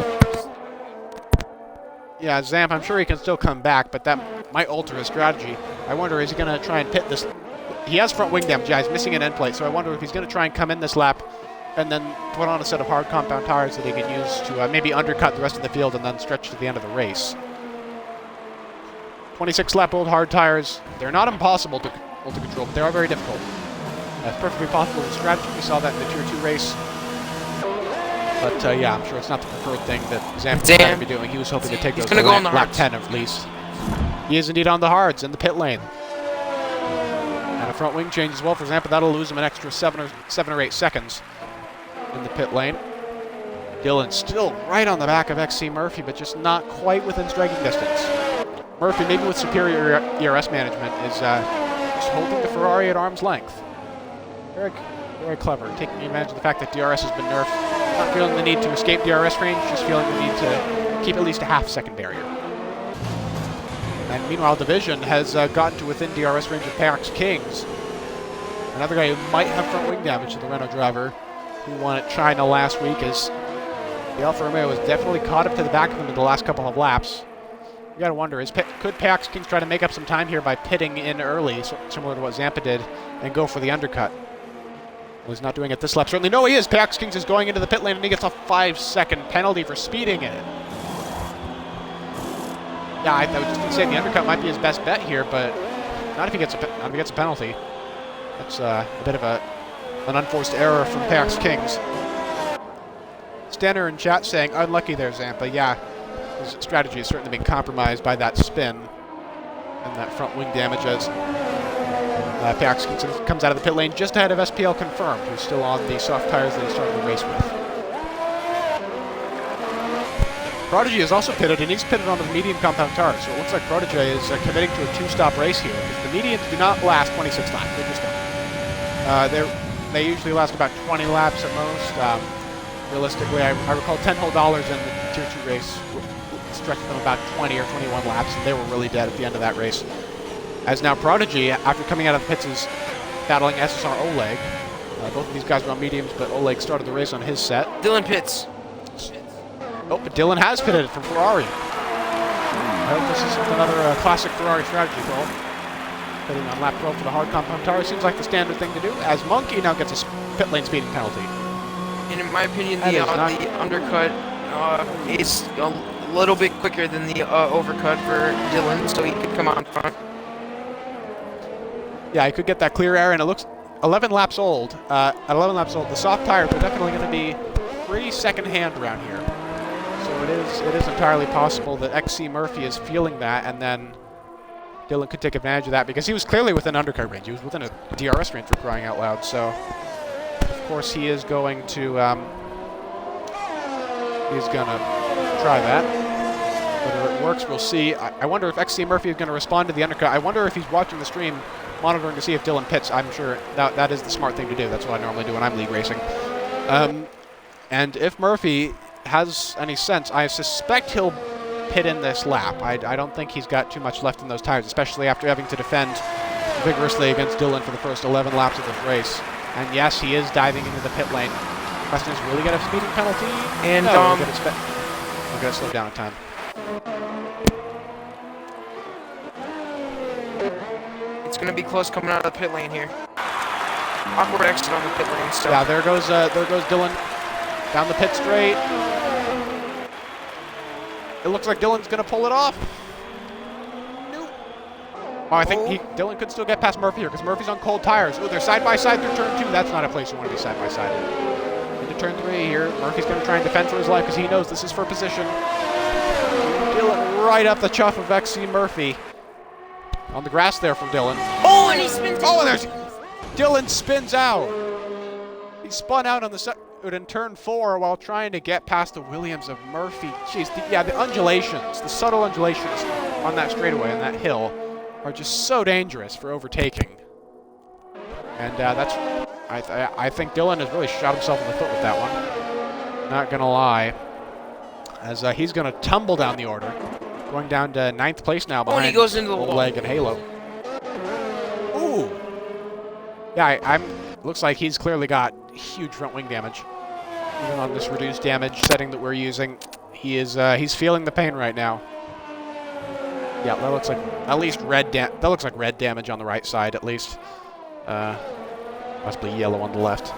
Yeah, Zamp, I'm sure he can still come back, but that might alter his strategy. I wonder, is he going to try and pit this? He has front wing damage. Yeah, he's missing an end plate, so I wonder if he's going to try and come in this lap and then put on a set of hard compound tires that he can use to maybe undercut the rest of the field and then stretch to the end of the race. 26-lap-old hard tires. They're not impossible to control, but they are very difficult. It's perfectly possible with strategy. We saw that in the Tier 2 race. But yeah, I'm sure it's not the preferred thing that Zamp was going to be doing. He was hoping to take those to lap 10 at least. He is indeed on the hards in the pit lane. And a front wing change as well for Zampa. That'll lose him an extra 7 or 8 seconds in the pit lane. Dylan still right on the back of XC Murphy, but just not quite within striking distance. Murphy, maybe with superior ERS management, is just holding the Ferrari at arm's length. Very, very clever, taking advantage of the fact that DRS has been nerfed. Not feeling the need to escape DRS range, just feeling the need to keep at least a half-second barrier. And meanwhile, Division has gotten to within DRS range of Pax Kings. Another guy who might have front wing damage to the Renault driver who won at China last week, as the Alfa Romeo has definitely caught up to the back of him in the last couple of laps. You gotta wonder, could Pax Kings try to make up some time here by pitting in early, similar to what Zampa did, and go for the undercut? Well, he's not doing it this lap. Certainly, no, he is. Pax Kings is going into the pit lane, and he gets a 5-second penalty for speeding in it. Yeah, I was just going to say the undercut might be his best bet here, but not if he gets a penalty. That's a bit of an unforced error from Pax Kings. Stanner in chat saying, unlucky there, Zampa. Yeah, his strategy has certainly been compromised by that spin and that front wing damage as Pax Kings comes out of the pit lane just ahead of SPL Confirmed, who's still on the soft tires that he started the race with. Prodigy is also pitted, and he's pitted onto the medium compound tires, so it looks like Prodigy is committing to a 2-stop race here, because the mediums do not last 26 laps. They just don't. They usually last about 20 laps at most. Realistically, I recall $10 whole in the Tier 2 race stretched them about 20 or 21 laps, and they were really dead at the end of that race. As now Prodigy, after coming out of the pits, is battling SSR Oleg. Both of these guys were on mediums, but Oleg started the race on his set. Dylan pits. Oh, but Dylan has pitted from Ferrari. I hope this is another classic Ferrari strategy, Phil. Pitting on lap 12 for the hard compound tire seems like the standard thing to do, as Monkey now gets a pit lane speeding penalty. And in my opinion, the undercut is a little bit quicker than the overcut for Dylan, so he could come out in front. Yeah, he could get that clear air, and it looks 11 laps old. At 11 laps old, the soft tires are definitely going to be pretty second-hand around here. So it is entirely possible that XC Murphy is feeling that, and then Dylan could take advantage of that, because he was clearly within undercut range. He was within a DRS range, for crying out loud. So, of course, he is going to try that. Whether it works, we'll see. I wonder if XC Murphy is going to respond to the undercut. I wonder if he's watching the stream, monitoring to see if Dylan pits. I'm sure that is the smart thing to do. That's what I normally do when I'm league racing. And if Murphy has any sense, I suspect he'll pit in this lap. I don't think he's got too much left in those tires, especially after having to defend vigorously against Dylan for the first 11 laps of this race. And yes, he is diving into the pit lane. Question is, will he get a speeding penalty? And no, we're going to slow down in time. It's going to be close coming out of the pit lane here. Awkward exit on the pit lane. So. Yeah, there goes Dylan down the pit straight. It looks like Dylan's going to pull it off. Nope. Oh, I think Dylan could still get past Murphy here, because Murphy's on cold tires. Oh, they're side-by-side through turn 2. That's not a place you want to be side-by-side in. Into turn 3 here. Murphy's going to try and defend for his life, because he knows this is for position. Dylan right up the chuff of XC Murphy. On the grass there from Dylan. Oh, and he spins out. Oh, and there's... Dylan spins out. He spun out on the in turn 4 while trying to get past the Williams of Murphy. Jeez, the undulations, the subtle undulations on that straightaway, on that hill, are just so dangerous for overtaking. And that's, I think Dylan has really shot himself in the foot with that one. Not gonna lie. As he's gonna tumble down the order. Going down to 9th place now behind he goes into the wall. Oleg and Halo. Ooh! Yeah, looks like he's clearly got huge front wing damage. Even on this reduced damage setting that we're using, he's feeling the pain right now. Yeah, that looks like at least that looks like red damage on the right side at least. Possibly yellow on the left.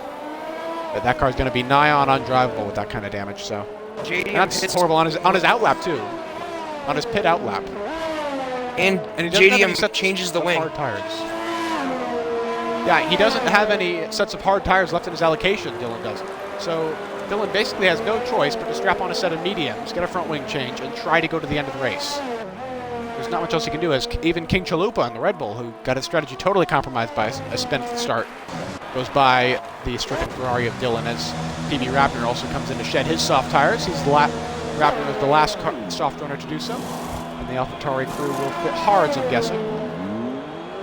But that car's going to be nigh on undrivable with that kind of damage. So and that's horrible on his outlap too, on his pit outlap. And he JDM changes the wing. Hard tires. Yeah, he doesn't have any sets of hard tires left in his allocation. Dylan does. So Dylan basically has no choice but to strap on a set of mediums, get a front wing change, and try to go to the end of the race. There's not much else he can do, as even King Chalupa in the Red Bull, who got his strategy totally compromised by a spin at the start, goes by the stricken Ferrari of Dylan, as PB Raptor also comes in to shed his soft tires. Raptor is the last soft runner to do so, and the AlphaTauri crew will fit hards, I'm guessing.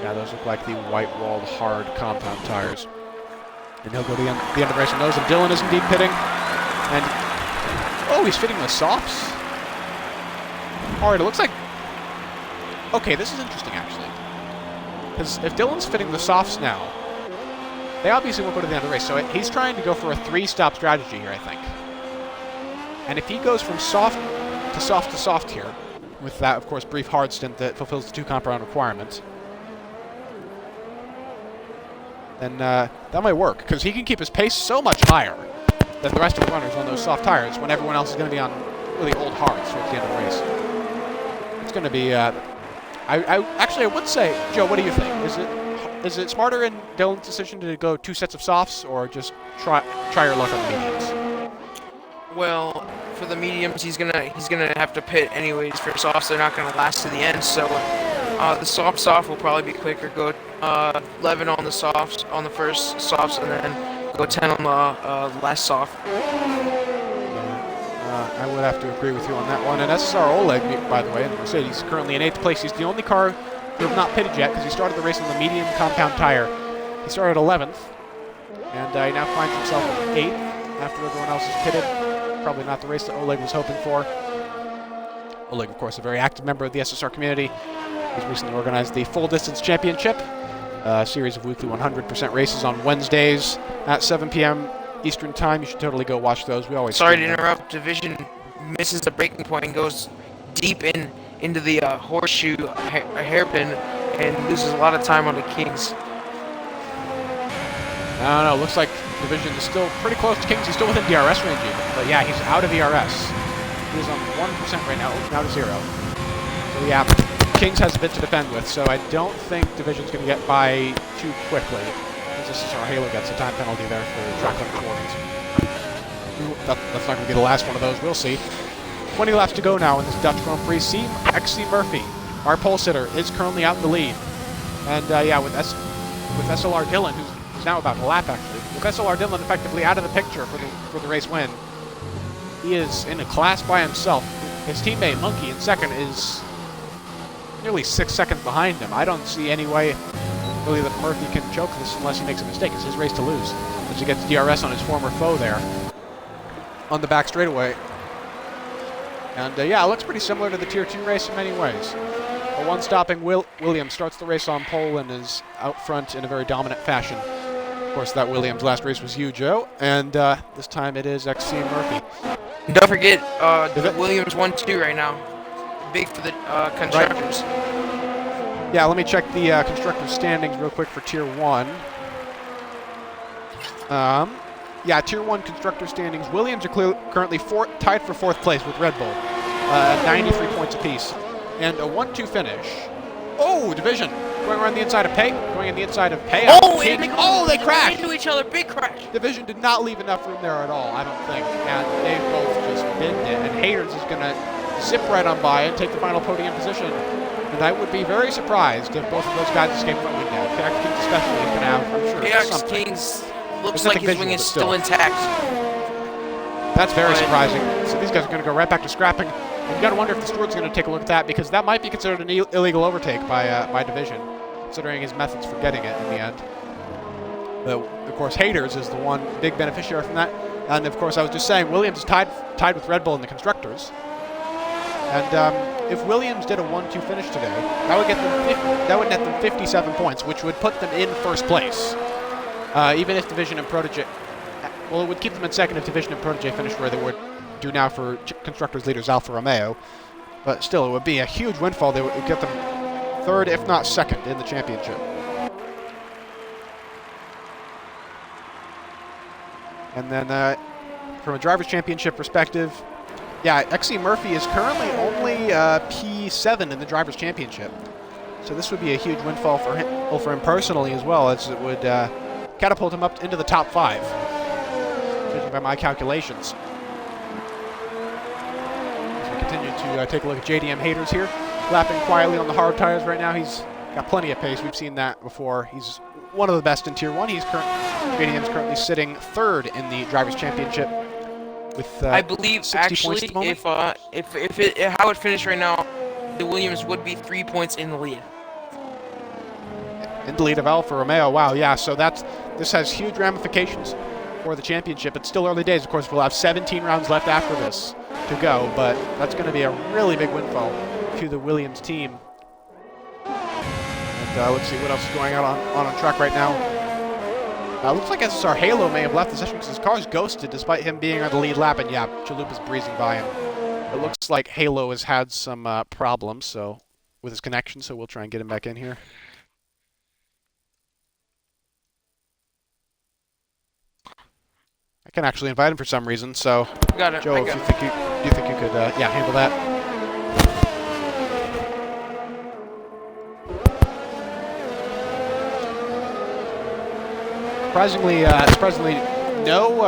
Yeah, those look like the white-walled hard compound tires. And he'll go to the end of the race on those, and Dylan is indeed pitting. And, oh, he's fitting the softs. All right, it looks like, okay, this is interesting, actually. Because if Dylan's fitting the softs now, they obviously won't go to the end of the race. So he's trying to go for a 3-stop strategy here, I think. And if he goes from soft to soft to soft here, with that, of course, brief hard stint that fulfills the 2 compound requirement, then that might work. Because he can keep his pace so much higher than the rest of the runners on those soft tires when everyone else is going to be on really old hards towards the end of the race. It's going to be... Actually, I would say, Joe, what do you think? Is it smarter in Dylan's decision to go 2 sets of softs, or just try your luck on the mediums? Well, for the mediums, he's gonna have to pit anyways. For softs, they're not gonna last to the end. So the soft will probably be quicker. Go 11 on the softs on the first softs, and then go 10 on the last soft. I would have to agree with you on that one. And SSR Oleg, by the way, in Mercedes, currently in 8th place. He's the only car who have not pitted yet, because he started the race on the medium compound tire. He started 11th, and he now finds himself 8th after everyone else is pitted. Probably not the race that Oleg was hoping for. Oleg, of course, a very active member of the SSR community. He's recently organized the Full Distance Championship, a series of weekly 100% races on Wednesdays at 7 p.m. Eastern Time. You should totally go watch those. We always Sorry to interrupt. Division misses the breaking point and goes deep into the horseshoe hairpin and loses a lot of time on the Kings. I don't know. Looks like Division is still pretty close to Kings. He's still within DRS range even. But yeah, he's out of ERS. He's on 1% right now, now to 0. So yeah, Kings has a bit to defend with, so I don't think Division's going to get by too quickly. This is our Halo gets a time penalty there for track limit warnings. That's not going to be the last one of those. We'll see. 20 laps to go now in this Dutch Grand Prix. XC Murphy, our pole sitter, is currently out in the lead. And yeah, with SLR Dylan, who's now about to lap actually, with SLR Dylan effectively out of the picture for the race win, he is in a class by himself. His teammate Monkey in second is nearly 6 seconds behind him. I don't see any way really that Murphy can choke this unless he makes a mistake. It's his race to lose as he gets DRS on his former foe there on the back straightaway. And yeah, it looks pretty similar to the Tier 2 race in many ways. A one-stopping Williams starts the race on pole and is out front in a very dominant fashion. Of course, that Williams last race was you, Joe, and this time it is XC Murphy. Don't forget, the Williams 1-2 right now. Big for the constructors. Right. Yeah, let me check the constructor standings real quick for Tier 1. Yeah, Tier 1 constructor standings. Williams are currently tied for 4th place with Red Bull, 93 points apiece. And a 1-2 finish. Oh, Division going around the inside of Pay, going in the inside of Pay. Oh, they crashed! Into each other, big crash. Division did not leave enough room there at all, I don't think. And they both just binned it. And Haters is going to zip right on by and take the final podium position. And I would be very surprised if both of those guys escape front wing now. Chaos Kings especially is going to have, I'm sure, Chaos something. Kings looks like his wing is still intact. That's very surprising. So these guys are going to go right back to scrapping. And you got to wonder if the steward's going to take a look at that, because that might be considered an illegal overtake by Division, considering his methods for getting it in the end. But of course, Haters is the one big beneficiary from that. And of course, I was just saying, Williams is tied with Red Bull in the constructors. And if Williams did a 1-2 finish today, that would net them 57 points, which would put them in first place. Even if Division and Protege, well, it would keep them in second if Division and Protege finished where they would do now for constructors leaders Alfa Romeo. But still, it would be a huge windfall. They would get them third, if not second, in the championship. And then from a Drivers' Championship perspective, yeah, XC Murphy is currently only P7 in the Drivers' Championship. So this would be a huge windfall for him personally as well, as it would catapult him up into the top 5, judging by my calculations. As we continue to take a look at JDM Haters here, lapping quietly on the hard tires right now. He's got plenty of pace. We've seen that before. He's one of the best in Tier 1. JDM's currently sitting 3rd in the Drivers' Championship with I believe 60 actually, points at the moment. if how it finished right now, the Williams would be 3 points in the lead. In the lead of Alfa Romeo. Wow, yeah, so this has huge ramifications for the championship. It's still early days. Of course, we'll have 17 rounds left after this to go, but that's going to be a really big windfall to the Williams team. And let's see what else is going on track right now. Looks like SSR Halo may have left the session because his car's ghosted despite him being on the lead lap, and yeah, Chalupa's breezing by him. It looks like Halo has had some problems with his connection, so we'll try and get him back in here. I can actually invite him for some reason, so Got it. Joe, if you think you could handle that. Surprisingly, no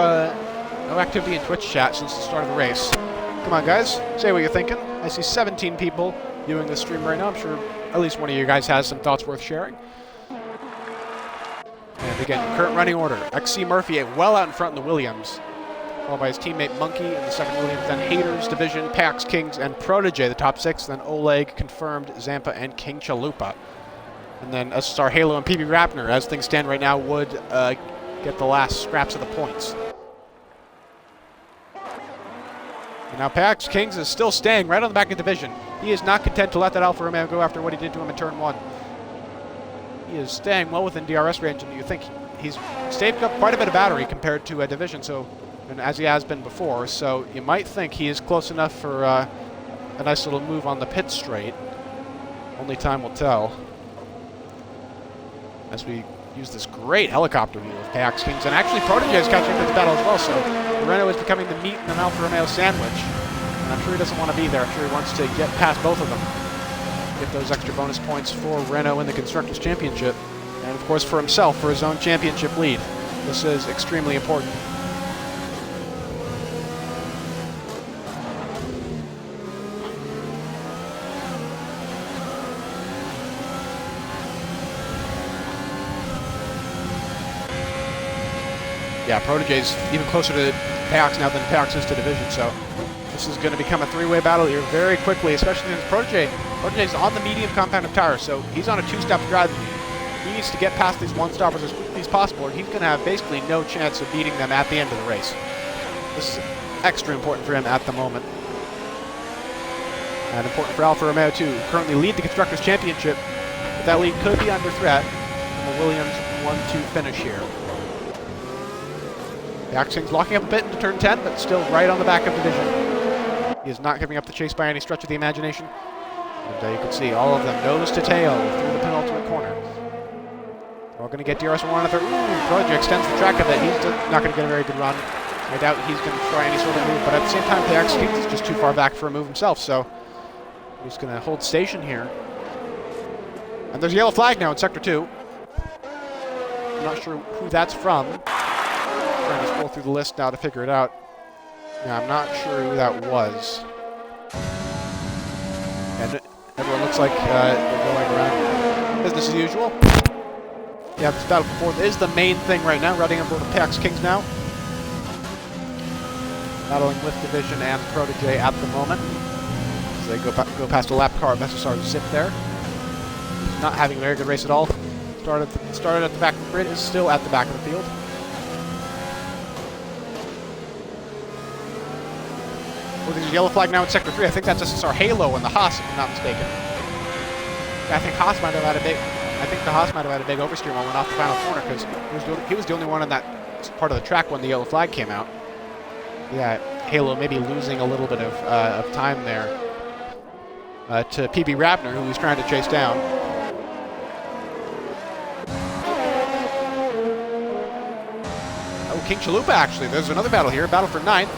activity in Twitch chat since the start of the race. Come on, guys, say what you're thinking. I see 17 people viewing this stream right now. I'm sure at least one of you guys has some thoughts worth sharing. And again, current running order: XC Murphy well out in front in the Williams, followed by his teammate Monkey in the second Williams. Then Haters, Division, Pax, Kings, and Protege the top 6. Then Oleg, Confirmed, Zampa, and King Chalupa. And then SSR Halo and PB Rappner, as things stand right now, would get the last scraps of the points. And now Pax Kings is still staying right on the back of the division. He is not content to let that Alfa Romeo go after what he did to him in turn 1. He is staying well within DRS range, and you think he's saved up quite a bit of battery compared to a division, and as he has been before, so you might think he is close enough for a nice little move on the pit straight. Only time will tell. As we use this great helicopter view of Pax Kings, and actually Protege is catching up to the battle as well, so Renault is becoming the meat in an Alfa Romeo sandwich, and I'm sure he doesn't want to be there. I'm sure he wants to get past both of them, get those extra bonus points for Renault in the Constructors' Championship, and of course for himself, for his own championship lead. This is extremely important. Yeah, Protege's even closer to Pax now than Pax is to Division, so this is going to become a three-way battle here very quickly, especially since Protege's on the medium compound of tires, so he's on a two-stop drive. He needs to get past these one-stoppers as quickly as possible, or he's going to have basically no chance of beating them at the end of the race. This is extra important for him at the moment. And important for Alfa Romeo, too. Currently lead the Constructors' Championship, but that lead could be under threat from the Williams 1-2 finish here. Paxing's locking up a bit into turn 10, but still right on the back of Division. He is not giving up the chase by any stretch of the imagination. And you can see all of them nose to tail through the penultimate corner. They're all going to get DRS1 on the third. Ooh, Protege extends the track a bit. He's not going to get a very good run. I doubt he's going to try any sort of move, but at the same time, Pax is just too far back for a move himself, so he's going to hold station here. And there's a yellow flag now in Sector 2. I'm not sure who that's from. Trying to scroll through the list now to figure it out. Yeah, I'm not sure who that was. And everyone looks like they're going around business as usual. Yeah, this battle for fourth is the main thing right now. Riding on board the Pax Kings now. Battling with Division and Protege at the moment. as they go past a lap car of SSR Zip there. Not having a very good race at all. Started at the back of the grid, is still at the back of the field. Well, there's a yellow flag now in Sector 3. I think that's SSR Halo and the Haas, if I'm not mistaken. I think Haas might have had a big... I think the Haas might have had a big oversteer moment off the final corner because he was the only one on that part of the track when the yellow flag came out. Yeah, Halo maybe losing a little bit of time there to PB Rabner, who he's trying to chase down. Oh, King Chalupa, actually. There's another battle here, a battle for 9th.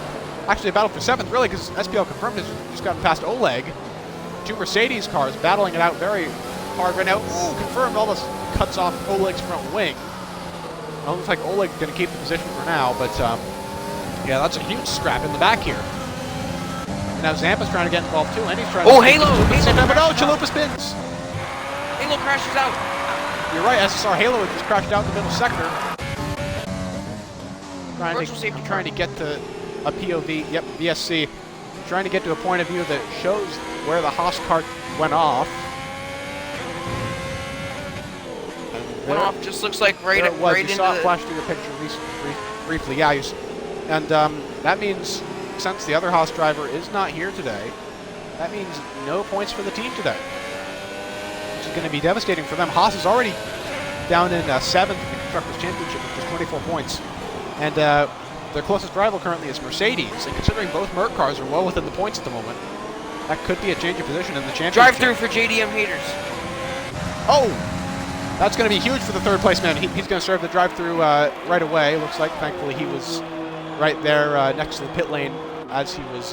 Actually, a battle for 7th, really, because SPL Confirmed has just gotten past Oleg. 2 Mercedes cars battling it out very hard right now. Ooh, Confirmed almost cuts off Oleg's front wing. It looks like Oleg's going to keep the position for now, but yeah, that's a huge scrap in the back here. And now Zampa's trying to get involved too, and he's trying to... Halo! But no, Chalupa spins! Halo crashes out! You're right, SSR Halo just crashed out in the middle sector. Trying to get to a POV, yep, VSC. Trying to get to a point of view that shows where the Haas cart went off. Went off, just looks like right into the... You saw it flash through your picture briefly, yeah. And that means, since the other Haas driver is not here today, that means no points for the team today, which is going to be devastating for them. Haas is already down in 7th in the Constructors' Championship with just 24 points. And their closest rival currently is Mercedes, and considering both Merc cars are well within the points at the moment, that could be a change of position in the championship. Drive through for JDM haters. Oh! That's going to be huge for the third place man. He's going to serve the drive-through right away. Looks like, thankfully, he was right there next to the pit lane as he was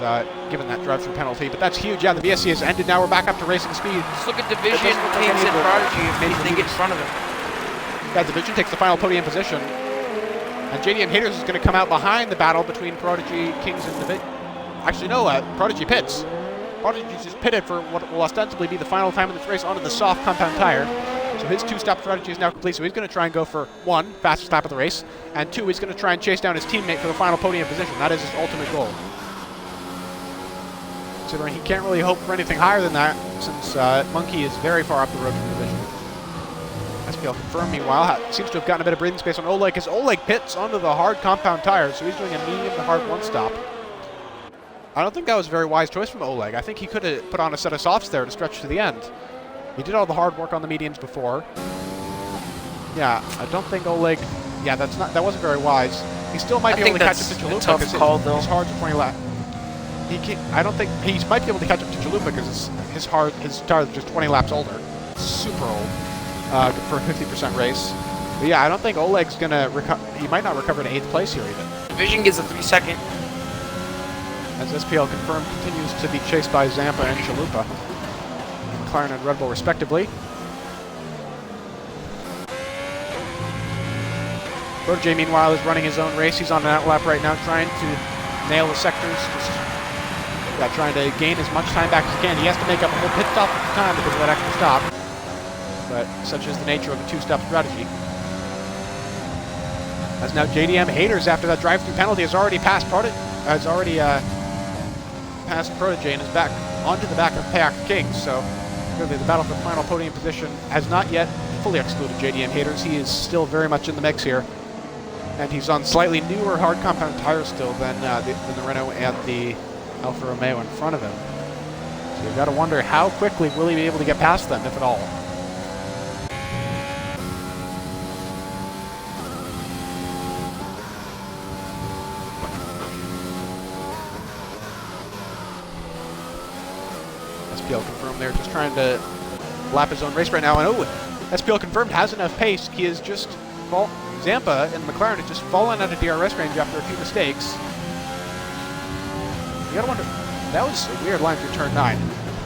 given that drive-through penalty. But that's huge. Yeah, the VSC has ended. Now we're back up to racing speed. Just look at Division, Kings, and Prodigy if they get in front of them. Yeah, Division takes the final podium position. And JDM Haters is going to come out behind the battle between Prodigy, Kings, and Division. Actually, no, Prodigy pits. Prodigy just pitted for what will ostensibly be the final time in this race onto the soft compound tire. So his 2-stop strategy is now complete, so he's going to try and go for 1, fastest lap of the race, and 2, he's going to try and chase down his teammate for the final podium position. That is his ultimate goal. Considering he can't really hope for anything higher than that, since Monkey is very far up the road from the division. SPL Confirmed, meanwhile, seems to have gotten a bit of breathing space on Oleg, as Oleg pits onto the hard compound tires, so he's doing a medium to hard 1-stop. I don't think that was a very wise choice from Oleg. I think he could have put on a set of softs there to stretch to the end. He did all the hard work on the mediums before. Yeah, I don't think Oleg... Yeah, that wasn't very wise. He still might be able to catch up to Chalupa because his hards are 20 laps. I don't think... He might be able to catch up to Chalupa because his tires are just 20 laps older. Super old for a 50% race. But yeah, I don't think Oleg's going to recover... He might not recover to 8th place here even. Division gets a 3-second. As SPL Confirmed continues to be chased by Zampa and Chalupa. McLaren and Red Bull respectively. Protege, meanwhile, is running his own race. He's on an outlap right now, trying to nail the sectors. Trying to gain as much time back as he can. He has to make up a whole pit stop at the time because of that extra stop. But such is the nature of a 2-stop strategy. As now JDM Haters, after that drive-through penalty, has already passed Protege and is back onto the back of Payak Kings. So really the battle for the final podium position has not yet fully excluded JDM Haters. He is still very much in the mix here. And he's on slightly newer hard compound tires still than the Renault and the Alfa Romeo in front of him. So you've got to wonder how quickly will he be able to get past them, if at all. SPL Confirmed there, just trying to lap his own race right now. And SPL Confirmed has enough pace. He is just... Zampa and McLaren has just fallen out of DRS range after a few mistakes. You gotta wonder, that was a weird line through turn 9,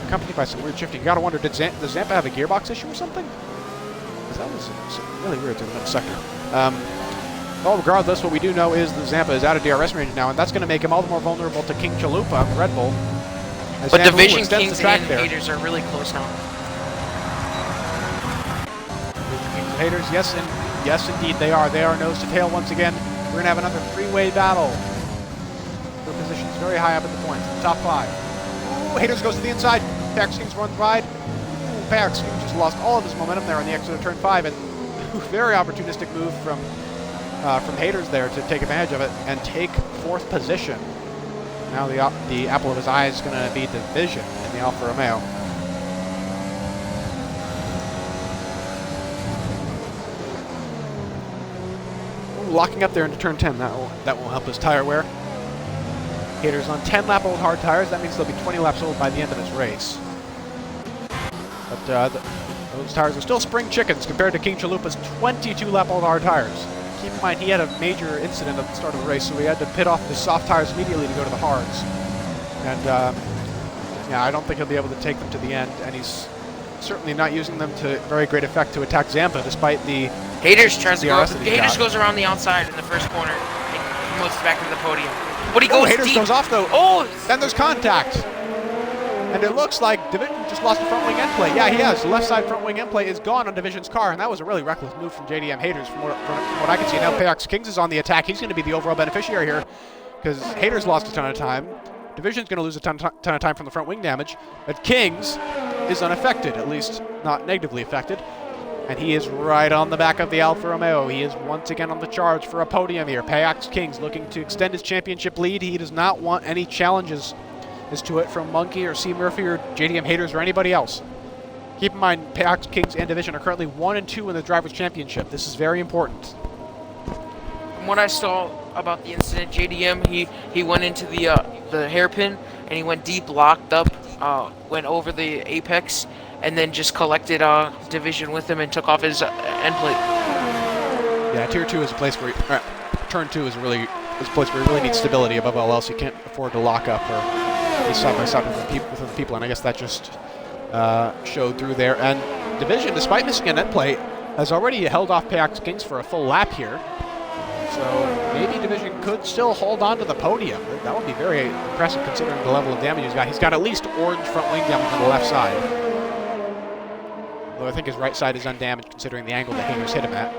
accompanied by some weird shifting. You gotta wonder, does Zampa have a gearbox issue or something? Because that was really weird through the middle sector. Well, regardless, what we do know is that Zampa is out of DRS range now, and that's going to make him all the more vulnerable to King Chalupa of Red Bull. But Division Kings and Haters are really close now. Division Kings and Haters, yes, indeed they are. They are nose to tail once again. We're going to have another 3-way battle for positions very high up in the points, top 5. Ooh, Haters goes to the inside. Pax Kings runs wide. Ooh, Pax Kings just lost all of his momentum there on the exit of turn 5, and very opportunistic move from Haters there to take advantage of it and take 4th position. Now the apple of his eye is going to be Division in the Alfa Romeo. Ooh, locking up there into turn 10. That will help his tire wear. Haters on 10-lap-old hard tires. That means they'll be 20 laps old by the end of this race. But those tires are still spring chickens compared to King Chalupa's 22-lap-old hard tires. Keep in mind, he had a major incident at the start of the race, so he had to pit off the soft tires immediately to go to the hards. And yeah, I don't think he'll be able to take them to the end, and he's certainly not using them to very great effect to attack Zampa, despite the Haters tries to go. DRS that he's Haters got. goes around the outside in the first corner and promotes back into the podium. But he Oh, goes Haters deep. goes off though. Oh, Then there's contact. And it looks like Division just lost the front wing end plate. Yeah, he has. The left side front wing end plate is gone on Division's car, and that was a really reckless move from JDM Haters from what I can see. Now Pax Kings is on the attack. He's going to be the overall beneficiary here because Haters lost a ton of time. Division's going to lose a ton of time from the front wing damage, but Kings is unaffected, at least not negatively affected. And he is right on the back of the Alfa Romeo. He is once again on the charge for a podium here. Pax Kings looking to extend his championship lead. He does not want any challenges as to it from Monkey or C. Murphy or JDM Haters or anybody else. Keep in mind, Pax Kings and Division are currently 1 and 2 in the Drivers' Championship. This is very important. from what I saw about the incident, JDM he went into the hairpin and he went deep, locked up, went over the apex, and then just collected Division with him and took off his end plate. Yeah, Tier 2 is a place where Turn 2 is a place where you really need stability above all else. You can't afford to lock up or be side by side with other people, and I guess that just showed through there. And Division, despite missing an end plate, has already held off Pax Kings for a full lap here. So maybe Division could still hold on to the podium. That would be very impressive considering the level of damage he's got. He's got at least orange front wing damage on the left side. Though I think his right side is undamaged considering the angle the Haters hit him at.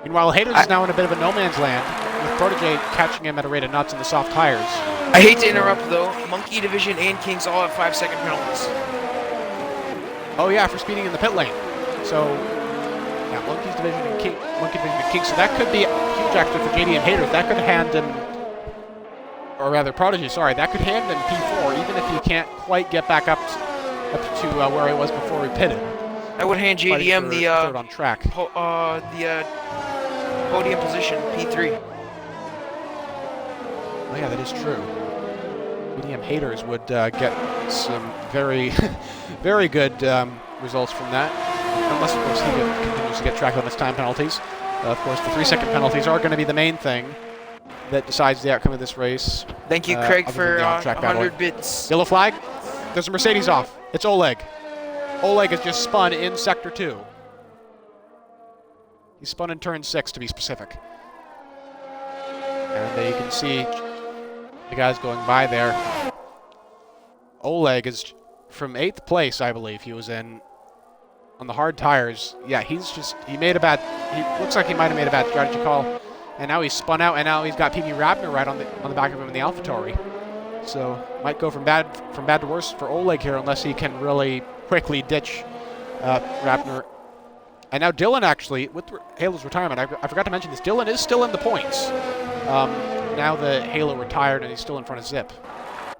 Meanwhile, Haters is now in a bit of a no man's land, with Protege catching him at a rate of knots in the soft tires. I hate to interrupt though. Monkey, Division, and Kings all have 5-second penalties. Oh yeah, for speeding in the pit lane. So yeah, Monkey Division and Kings. So that could be a huge actually for JD and Haters. That could hand him, or rather Prodigy, sorry, that could hand him P4, even if he can't quite get back up to where he was before he pitted. I would hand JDM the third on track. Podium position, P3. Oh yeah, that is true. JDM Haters would get some very, very good results from that. Unless, of course, he continues to get track limits time penalties. Of course, the 3-second penalties are going to be the main thing that decides the outcome of this race. Thank you, Craig, for on-track 100 bits. Yellow flag. There's a Mercedes off. It's Oleg. Oleg has just spun in Sector 2. He spun in Turn 6, to be specific. And you can see the guys going by there. Oleg is from 8th place, I believe he was in. On the hard tires, yeah, he looks like he might have made a bad strategy call, and now he's spun out, and now he's got PB Rabner right on the back of him in the AlphaTauri. So might go from bad to worse for Oleg here, unless he can really quickly ditch Rabner. And now Dylan, actually, with Halo's retirement, I forgot to mention this, Dylan is still in the points. Now the Halo retired, and he's still in front of Zip.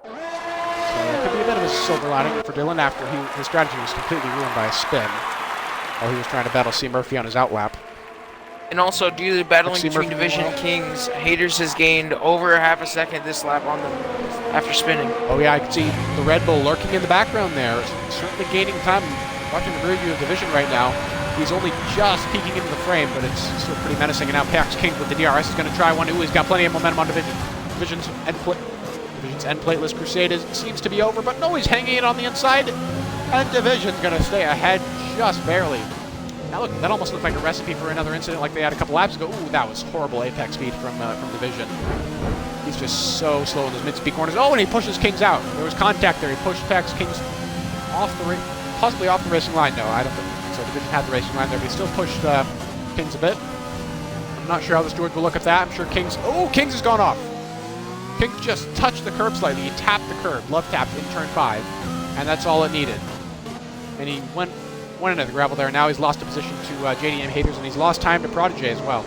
So it could be a bit of a silver lining for Dylan after his strategy was completely ruined by a spin while he was trying to battle C. Murphy on his outlap. And also, due to the battling C. between Murphy Division and Kings, Haters has gained over half a second this lap on them after spinning. Oh yeah, I can see the Red Bull lurking in the background there, certainly gaining time. Watching the rear view of Division right now, he's only just peeking into the frame, but it's still pretty menacing. And now Pax King with the DRS is going to try one. Ooh, he's got plenty of momentum on Division. Division's end plateless crusade seems to be over, but no, he's hanging it on the inside, and Division's going to stay ahead just barely. Now look, that almost looked like a recipe for another incident like they had a couple laps ago. Ooh, that was horrible apex speed from Division. He's just so slow in those mid-speed corners. Oh, and he pushes Kings out. There was contact there. He pushed Pax Kings possibly off the racing line. No, I don't think so. Division had the racing line there, but he still pushed Kings a bit. I'm not sure how the stewards will look at that. I'm sure Kings has gone off. Kings just touched the curb slightly. He tapped the curb, love tapped in turn 5, and that's all it needed. And he went into the gravel there. Now he's lost a position to JDM Haters, and he's lost time to Prodigy as well.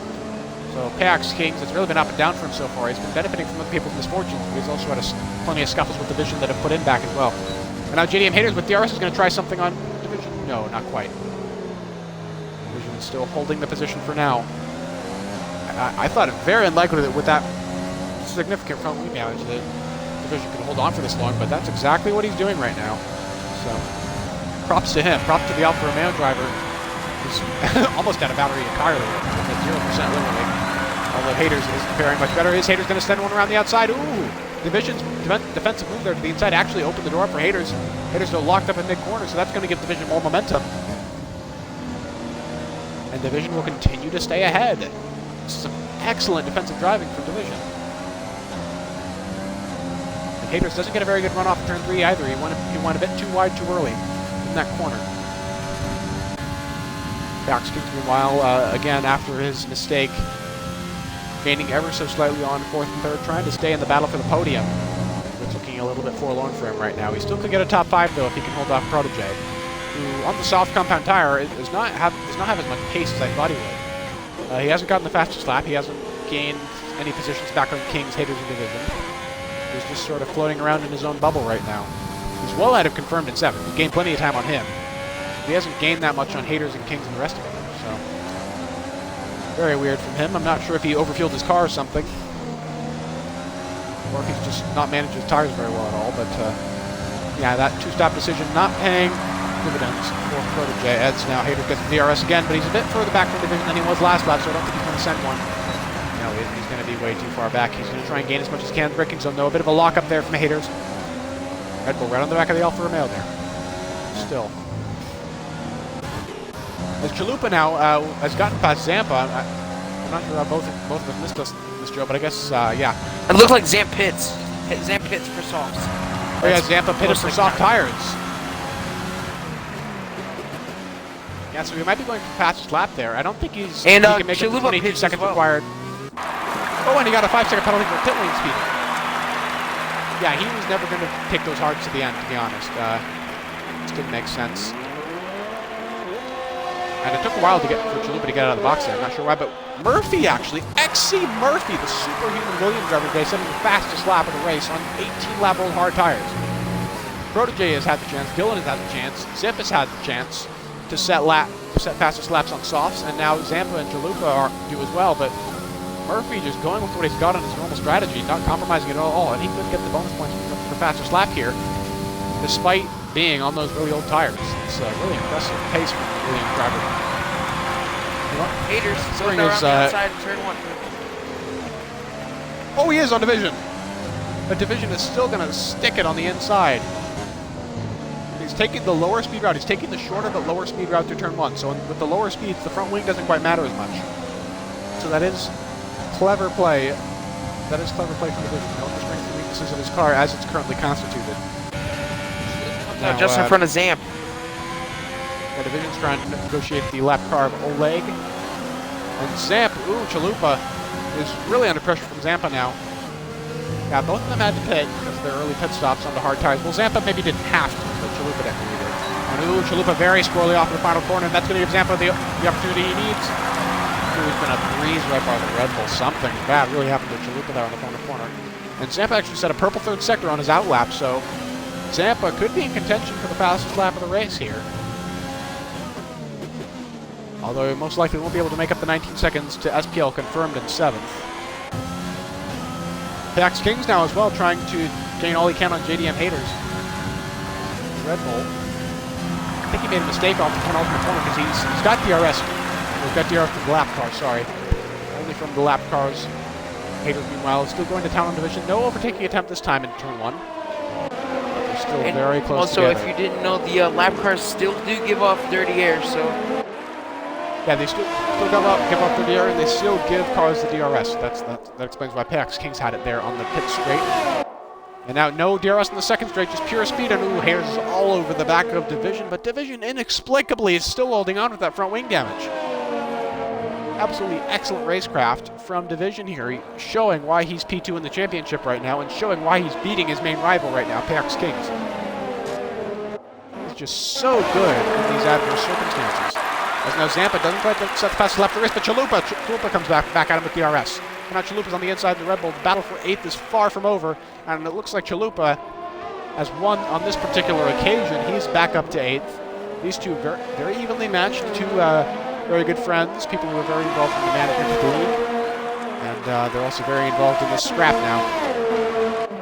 So Pax Kings, it's really been up and down for him so far. He's been benefiting from other people's misfortunes, but he's also had plenty of scuffles with Division that have put him back as well. And now JDM Haters with DRS is going to try something on Division. No, not quite. Division is still holding the position for now. I thought it very unlikely that with that significant front wing damage that Division could hold on for this long, but that's exactly what he's doing right now. So props to him. Props to the Alfa Romeo driver. He's almost out of battery entirely at 0% literally. Although Haters is preparing much better. Is Haters going to send one around the outside? Ooh! Division's defensive move there to the inside actually opened the door for Haters. Haters are locked up in mid-corner, so that's going to give Division more momentum. And Division will continue to stay ahead. This is some excellent defensive driving from Division. And Haters doesn't get a very good run off in turn 3 either. He went a bit too wide too early in that corner. Pax Kings, meanwhile, again, after his mistake, gaining ever so slightly on 4th and 3rd, trying to stay in the battle for the podium. It's looking a little bit forlorn for him right now. He still could get a top 5, though, if he can hold off Protégé, who, on the soft compound tire, does not have as much pace as I thought he would. He hasn't gotten the fastest lap. He hasn't gained any positions back on Kings, Haters, and Division. He's just sort of floating around in his own bubble right now. He's well ahead of confirmed in 7th. He gained plenty of time on him. He hasn't gained that much on Haters and Kings and the rest of them, so very weird from him. I'm not sure if he overfueled his car or something, or if he's just not managed his tires very well at all, but yeah, that 2-stop decision not paying dividends for Protégé. As now Haters gets the DRS again, but he's a bit further back from Division than he was last lap, so I don't think he's going to send one. No, he's going to be way too far back. He's going to try and gain as much as he can in the braking zone, though. A bit of a lock up there from Haters. Red Bull right on the back of the Alfa Romeo there. Still. As Chalupa now has gotten past Zampa, I'm not sure how both of us missed this, Joe, but I guess, yeah. It looked like Zamp pits. Zamp pits for softs. Oh yeah, Zampa pitted for soft tires. Yeah, so we might be going for fastest lap there. I don't think he can make it the 22 seconds required. Oh, and he got a 5-second penalty for pit lane speed. Yeah, he was never going to take those hards to the end, to be honest. This didn't make sense. And it took a while for Chalupa to get out of the box there. I'm not sure why, but Murphy actually, XC Murphy, the superhuman Williams driver today, setting the fastest lap of the race on 18-lap-old hard tires. Protégé has had the chance, Dylan has had the chance, Zip has had the chance to set fastest laps on softs, and now Zampa and Chalupa do as well, but Murphy just going with what he's got on his normal strategy, not compromising at all, and he could get the bonus points for fastest lap here, despite being on those really old tires. It's a really impressive pace from the Williams driver. Haters going around the outside in turn 1. Oh, he is on Division. But Division is still going to stick it on the inside. He's taking the lower speed route. He's taking the shorter but lower speed route through turn 1. So with the lower speeds, the front wing doesn't quite matter as much. So that is clever play. That is clever play from Division. Knowing the strengths and weaknesses of his car as it's currently constituted. Now, just in front of Zamp. Yeah, Division's trying to negotiate the lap car of Oleg. And Zamp, Chalupa is really under pressure from Zampa now. Yeah, both of them had to pit because of their early pit stops on the hard tires. Well, Zampa maybe didn't have to, but Chalupa definitely did. And Chalupa very squirrely off in the final corner, and that's going to give Zampa the opportunity he needs. He's been a breeze right by the Red Bull. Something bad really happened to Chalupa there on the corner. And Zampa actually set a purple 3rd sector on his out lap, so Zampa could be in contention for the fastest lap of the race here. Although he most likely won't be able to make up the 19 seconds to SPL confirmed in 7th. Pax Kings now as well, trying to gain all he can on JDM Haters. Red Bull. I think he made a mistake off the penultimate corner because he's got DRS. He's got DRS from the lap car, sorry. Only from the lap cars. Haters, meanwhile, is still going to town on Division. No overtaking attempt this time in turn 1. They're still very close together. Also, if you didn't know, the lap cars still do give off dirty air, so... Yeah, they still give off the DRS, and they still give cars the DRS. That explains why Pax Kings had it there on the pit straight. And now no DRS in the 2nd straight, just pure speed, and Haters is all over the back of Division, but Division inexplicably is still holding on with that front wing damage. absolutely excellent racecraft from Division here, showing why he's P2 in the championship right now and showing why he's beating his main rival right now, PX Kings. He's just so good in these adverse circumstances. As now Zampa doesn't quite set the fastest lap of the race, but Chalupa comes back at him with DRS. And now Chalupa's on the inside of the Red Bull. The battle for 8th is far from over, and it looks like Chalupa has won on this particular occasion. He's back up to 8th. These two very, very evenly matched, two very good friends, people who are very involved in the management of the league. And they're also very involved in this scrap now,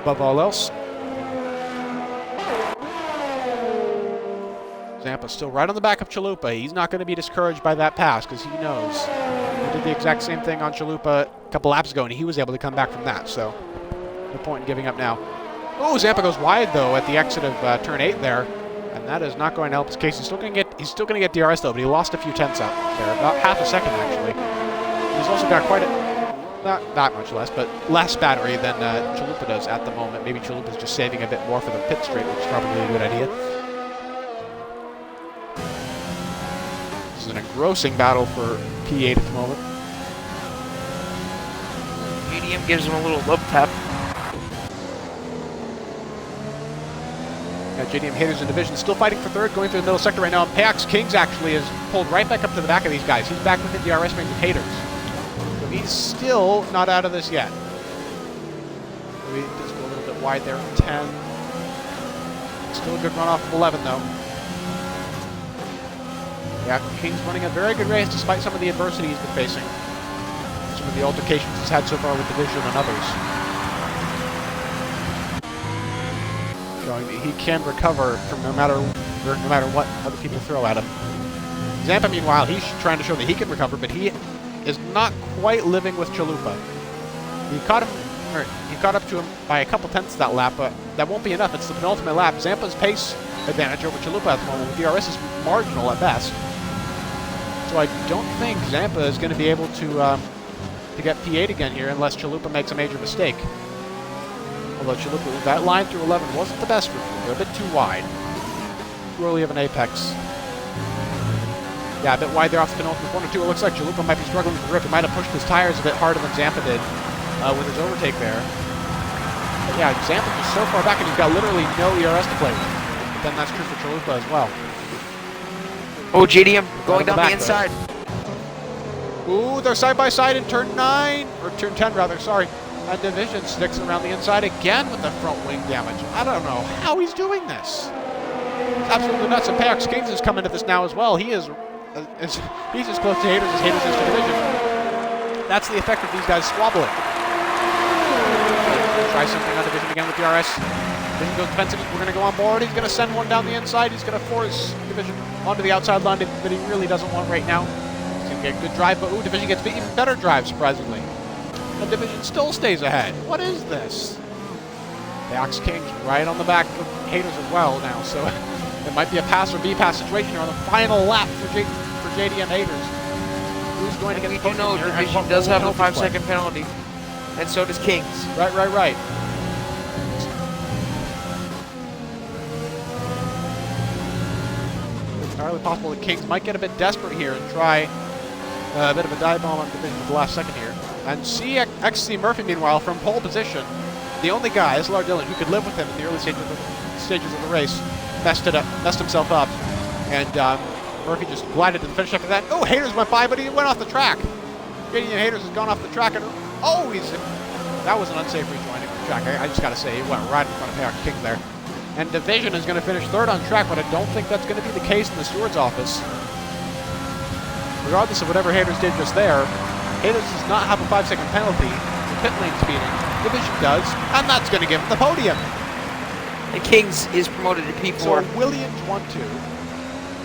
above all else. Zampa's still right on the back of Chalupa. He's not going to be discouraged by that pass because he knows. He did the exact same thing on Chalupa a couple laps ago, and he was able to come back from that, so no point in giving up now. Oh, Zampa goes wide, though, at the exit of turn 8 there, and that is not going to help his case. He's still going to get DRS, though, but he lost a few tenths out there, about half a second, actually. He's also got quite a, not that much less, but less battery than Chalupa does at the moment. Maybe Chalupa's just saving a bit more for the pit straight, which is probably a good idea. This is an engrossing battle for P8 at the moment. JDM gives him a little love tap. Yeah, JDM Haters in Division still fighting for third, going through the middle sector right now. And Pax Kings actually is pulled right back up to the back of these guys. He's back within DRS range of Haters. So he's still not out of this yet. So he just go a little bit wide there at 10. Still a good run off of 11, though. Yeah, King's running a very good race despite some of the adversity he's been facing. Some of the altercations he's had so far with Division and others. Showing that he can recover from no matter what other people throw at him. Zampa, meanwhile, he's trying to show that he can recover, but he is not quite living with Chalupa. He caught up to him by a couple tenths that lap, but that won't be enough. It's the penultimate lap. Zampa's pace advantage over Chalupa at the moment with DRS is marginal at best. So I don't think Zampa is going to be able to get P8 again here unless Chalupa makes a major mistake. Although Chalupa, that line through 11 wasn't the best for him. They're a bit too wide. Too early of an apex. Yeah, a bit wide there off the penultimate corner too. It looks like Chalupa might be struggling with the grip. He might have pushed his tires a bit harder than Zampa did with his overtake there. But yeah, Zampa just so far back and he's got literally no ERS to play with. But then that's true for Chalupa as well. Oh, JDM going down the inside. Ooh, they're side by side in turn 9, or turn 10 rather, sorry. And Division sticks around the inside again with the front wing damage. I don't know how he's doing this. It's absolutely nuts. And Pax Kings is coming to this now as well. He's as close to Haters as Haters is to Division. That's the effect of these guys squabbling. Try something on Division again with DRS. Division goes defensive. We're going to go on board. He's going to send one down the inside. He's going to force Division onto the outside line that he really doesn't want right now. He's going to get a good drive, but ooh, Division gets an even better drive, surprisingly. And Division still stays ahead. What is this? The Ox Kings right on the back of Haters as well now, so it might be a pass or B-pass situation here on the final lap for JDM Haters. Who's going to get the podium know here? Division does have a 5-second penalty, and so does Kings. Right. It's entirely possible that Kings might get a bit desperate here and try a bit of a dive bomb on Division at the last second here. And XC Murphy, meanwhile, from pole position, the only guy, Islar Dillon, who could live with him in the early stages of the race, messed himself up. And Murphy just glided to the finish after that. Oh, Haters went by, but he went off the track. JDM Haters has gone off the track. And that was an unsafe rejoining of the track. I just got to say, he went right in front of Pax Kings there. And Division is going to finish third on track, but I don't think that's going to be the case in the steward's office. Regardless of whatever Haters did just there, Haters does not have a 5-second penalty for pit lane speeding. Division does, and that's going to give him the podium. And Kings is promoted to P4. So Williams 1-2.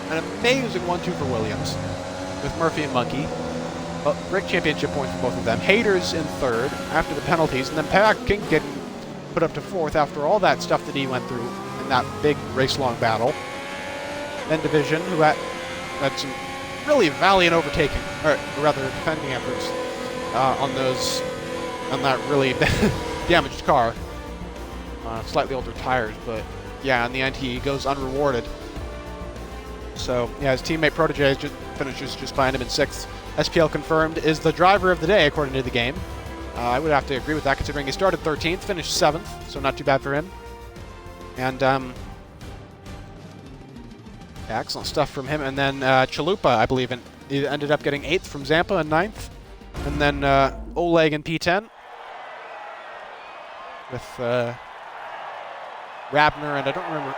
An amazing 1-2 for Williams with Murphy and Monkey. Great championship points for both of them. Haters in third after the penalties, and then Pax King getting put up to fourth after all that stuff that he went through in that big race-long battle. Then Division, who had some really valiant overtaking, or rather defending efforts on that really damaged car. Slightly older tires, but yeah, in the end he goes unrewarded. So yeah, his teammate Protege finishes just behind him in 6th. SPL confirmed, is the driver of the day according to the game. I would have to agree with that, considering he started 13th, finished 7th, so not too bad for him. And yeah, excellent stuff from him. And then Chalupa, I believe, he ended up getting 8th from Zampa in 9th. And then Oleg in P10 with Rabner and I don't remember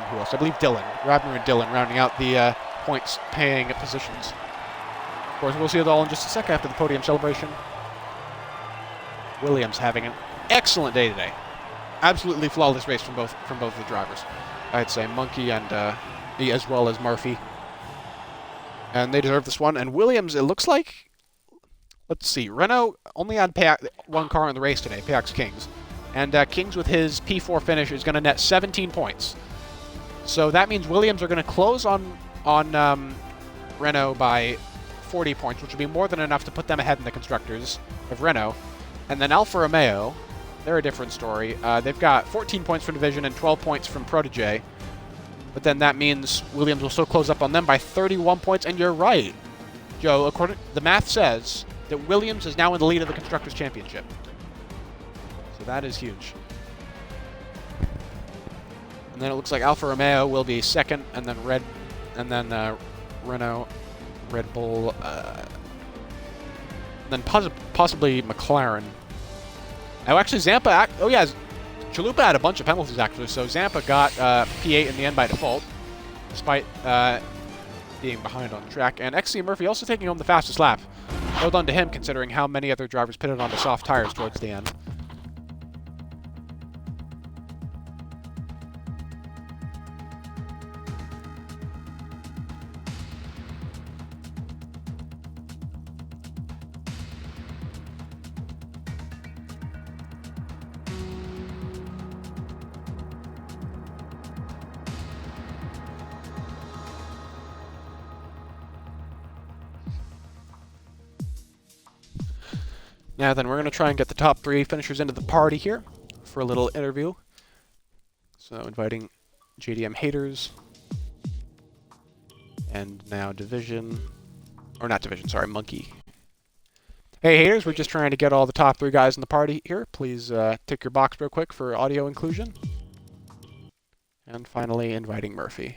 who else. I believe Dylan. Rabner and Dylan rounding out the points-paying positions. Of course, we'll see it all in just a sec after the podium celebration. Williams having an excellent day today. Absolutely flawless race from both of the drivers. I'd say Monkey and as well as Murphy. And they deserve this one. And Williams, it looks like, let's see, Renault only had one car in the race today, Payax Kings. And Kings with his P4 finish is going to net 17 points. So that means Williams are going to close on Renault by 40 points, which would be more than enough to put them ahead in the constructors of Renault. And then Alfa Romeo, they're a different story. They've got 14 points from Division and 12 points from Protégé. But then that means Williams will still close up on them by 31 points. And you're right, Joe. The math says that Williams is now in the lead of the Constructors' Championship. So that is huge. And then it looks like Alfa Romeo will be second, and then Renault, Red Bull, then possibly McLaren. Oh, actually, Zampa. Oh, yeah. Chalupa had a bunch of penalties, actually. So Zampa got P8 in the end by default, despite being behind on the track. And XC Murphy also taking home the fastest lap. Well done to him, considering how many other drivers pitted onto soft tires towards the end. Now then, we're going to try and get the top 3 finishers into the party here for a little interview. So inviting JDM haters. And now Division, or not Division, sorry, Monkey. Hey haters, we're just trying to get all the top 3 guys in the party here. Please tick your box real quick for audio inclusion. And finally, inviting Murphy.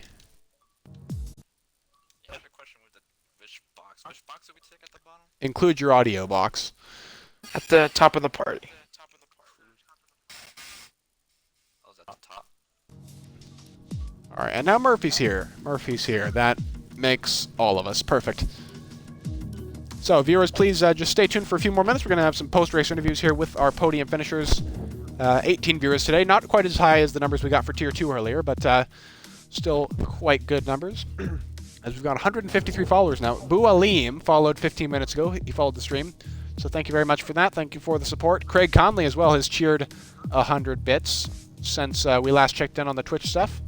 I have a question with which box do we tick at the bottom? Include your audio box. At the top of the party. Oh, is that the top? Alright, and now Murphy's here. That makes all of us. Perfect. So, viewers, please just stay tuned for a few more minutes. We're going to have some post-race interviews here with our podium finishers. 18 viewers today. Not quite as high as the numbers we got for Tier 2 earlier, but still quite good numbers. As we've got 153 followers now. Boo Alim followed 15 minutes ago. He followed the stream. So thank you very much for that. Thank you for the support. Craig Conley as well has cheered 100 bits since we last checked in on the Twitch stuff.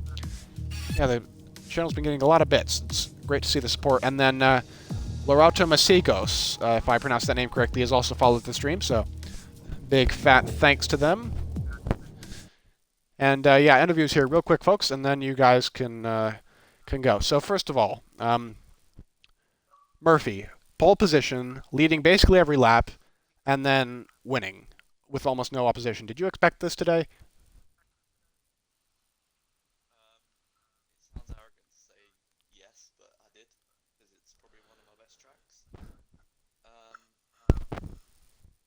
Yeah, the channel's been getting a lot of bits. It's great to see the support. And then Lorauto Masigos, if I pronounced that name correctly, has also followed the stream. So big fat thanks to them. And yeah, interviews here real quick, folks, and then you guys can go. So first of all, Murphy. Pole position, leading basically every lap, and then winning with almost no opposition. Did you expect this today? It sounds arrogant to say yes, but I did, because it's probably one of my best tracks. I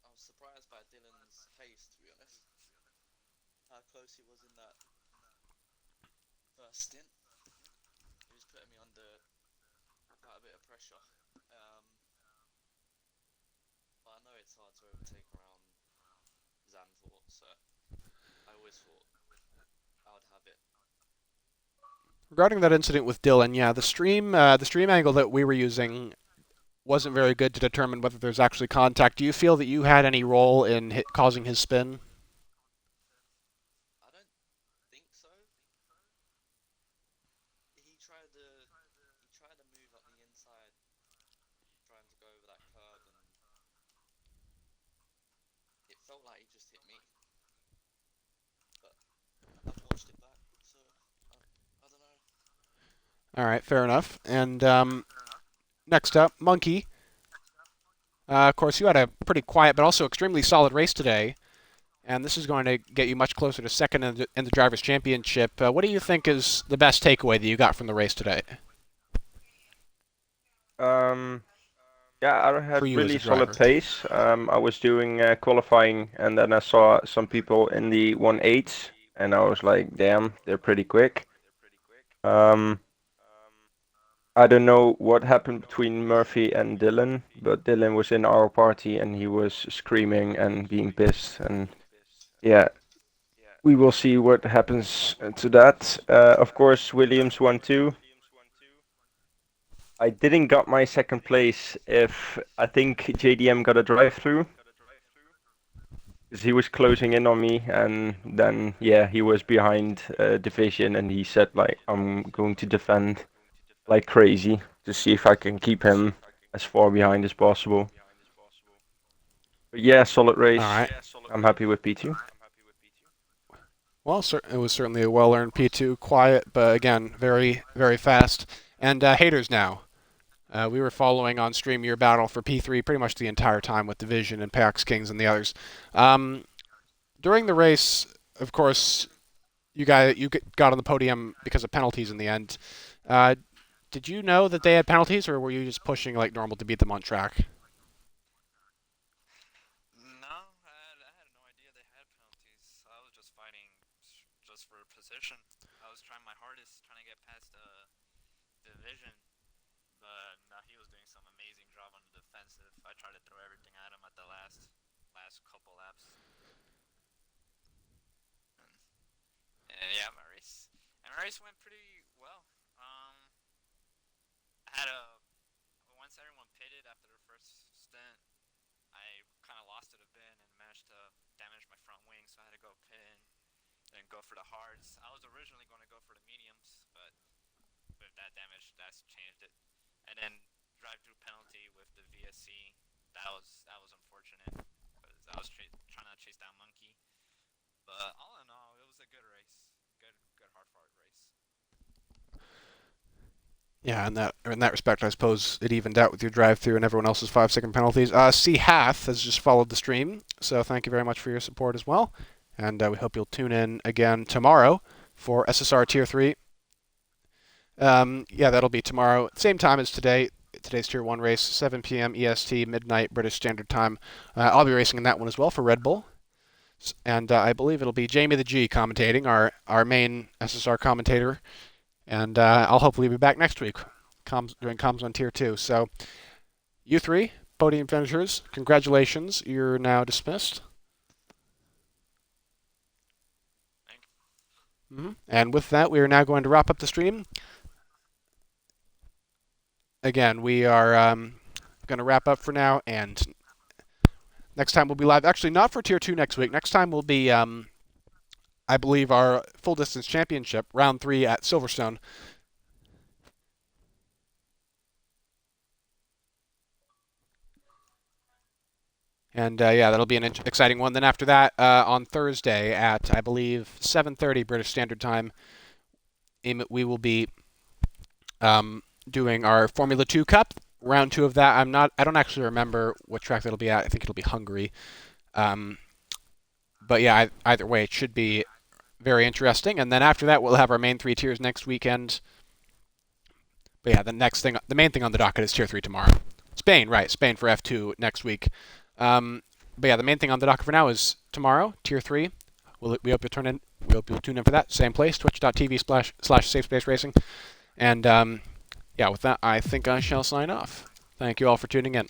was surprised by Dylan's pace, to be honest. How close he was in that first stint. He was putting me under quite a bit of pressure. But I know it's hard to overtake around Zandvoort, so I always thought I would have it. Regarding that incident with Dylan, yeah, the stream angle that we were using wasn't very good to determine whether there's actually contact. Do you feel that you had any role in causing his spin? I don't think so. He tried to move up the inside, trying to go over that curb, and it felt like he just hit me. But I've watched it back, so I don't know. All right, fair enough. And next up, Monkey. Of course, you had a pretty quiet but also extremely solid race today, and this is going to get you much closer to second in the Drivers' Championship. What do you think is the best takeaway that you got from the race today Um, yeah, I for had you as really a solid driver? pace. I was doing qualifying, and then I saw some people in the 1.8s, and I was like, damn, they're pretty quick. Um, I don't know what happened between Murphy and Dylan, but Dylan was in our party and he was screaming and being pissed. And yeah, we will see what happens to that. Of course, Williams won too. I didn't got my second place if I think JDM got a drive through because he was closing in on me, and then yeah, he was behind division, and he said like I'm going to defend like crazy to see if I can keep him as far behind as possible. But yeah, solid All race. right. I'm happy with P2. Well, it was certainly a well-earned P2, quiet, but again, very, very fast. And haters now. We were following on stream your battle for P3 pretty much the entire time with Division and Pax Kings and the others. Um, During the race, of course, you got on the podium because of penalties in the end. Uh, did you know that they had penalties, or were you just pushing like normal to beat them on track? No, I had no idea they had penalties. I was just fighting just for position. I was trying my hardest, trying to get past division, but no, he was doing some amazing job on the defensive. I tried to throw everything at him at the last couple laps. And yeah, my race went pretty well. I had a once everyone pitted after the first stint, I kind of lost it a bit and managed to damage my front wing, so I had to go pit and go for the hards. I was originally going to go for the mediums, but with that damage, that's changed it. And then drive through penalty with the VSC, that was unfortunate because I was trying to chase that monkey. But all in all, it was a good race, good hard fought race. Yeah, in that respect, I suppose it evened out with your drive-through and everyone else's 5-second penalties. C. Hath has just followed the stream, so thank you very much for your support as well. And we hope you'll tune in again tomorrow for SSR Tier 3. Yeah, that'll be tomorrow, same time as today. Today's Tier 1 race, 7 p.m. EST, midnight British Standard Time. I'll be racing in that one as well for Red Bull. And I believe it'll be Jamie the G commentating, our main SSR commentator. And I'll hopefully be back next week doing comms on Tier 2. So, you three, podium finishers, congratulations. You're now dismissed. Thank you. And with that, we are now going to wrap up the stream. Again, we are going to wrap up for now, and next time we'll be live. Actually, not for Tier 2 next week. Next time will be, I believe, our full distance championship, round 3 at Silverstone. And yeah, that'll be an exciting one. Then after that, on Thursday at, I believe, 7:30 British Standard Time, we will be doing our Formula 2 Cup. Round 2 of that, I don't actually remember what track that'll be at. I think it'll be Hungary. But yeah, either way, it should be very interesting. And then after that, we'll have our main 3 tiers next weekend. But yeah, the main thing on the docket is Tier 3 tomorrow. Spain, right? Spain for F2 next week. But yeah, the main thing on the docket for now is tomorrow, Tier 3. We hope you'll tune in for that. Same place, twitch.tv/SafeSpaceRacing. And yeah, with that, I think I shall sign off. Thank you all for tuning in.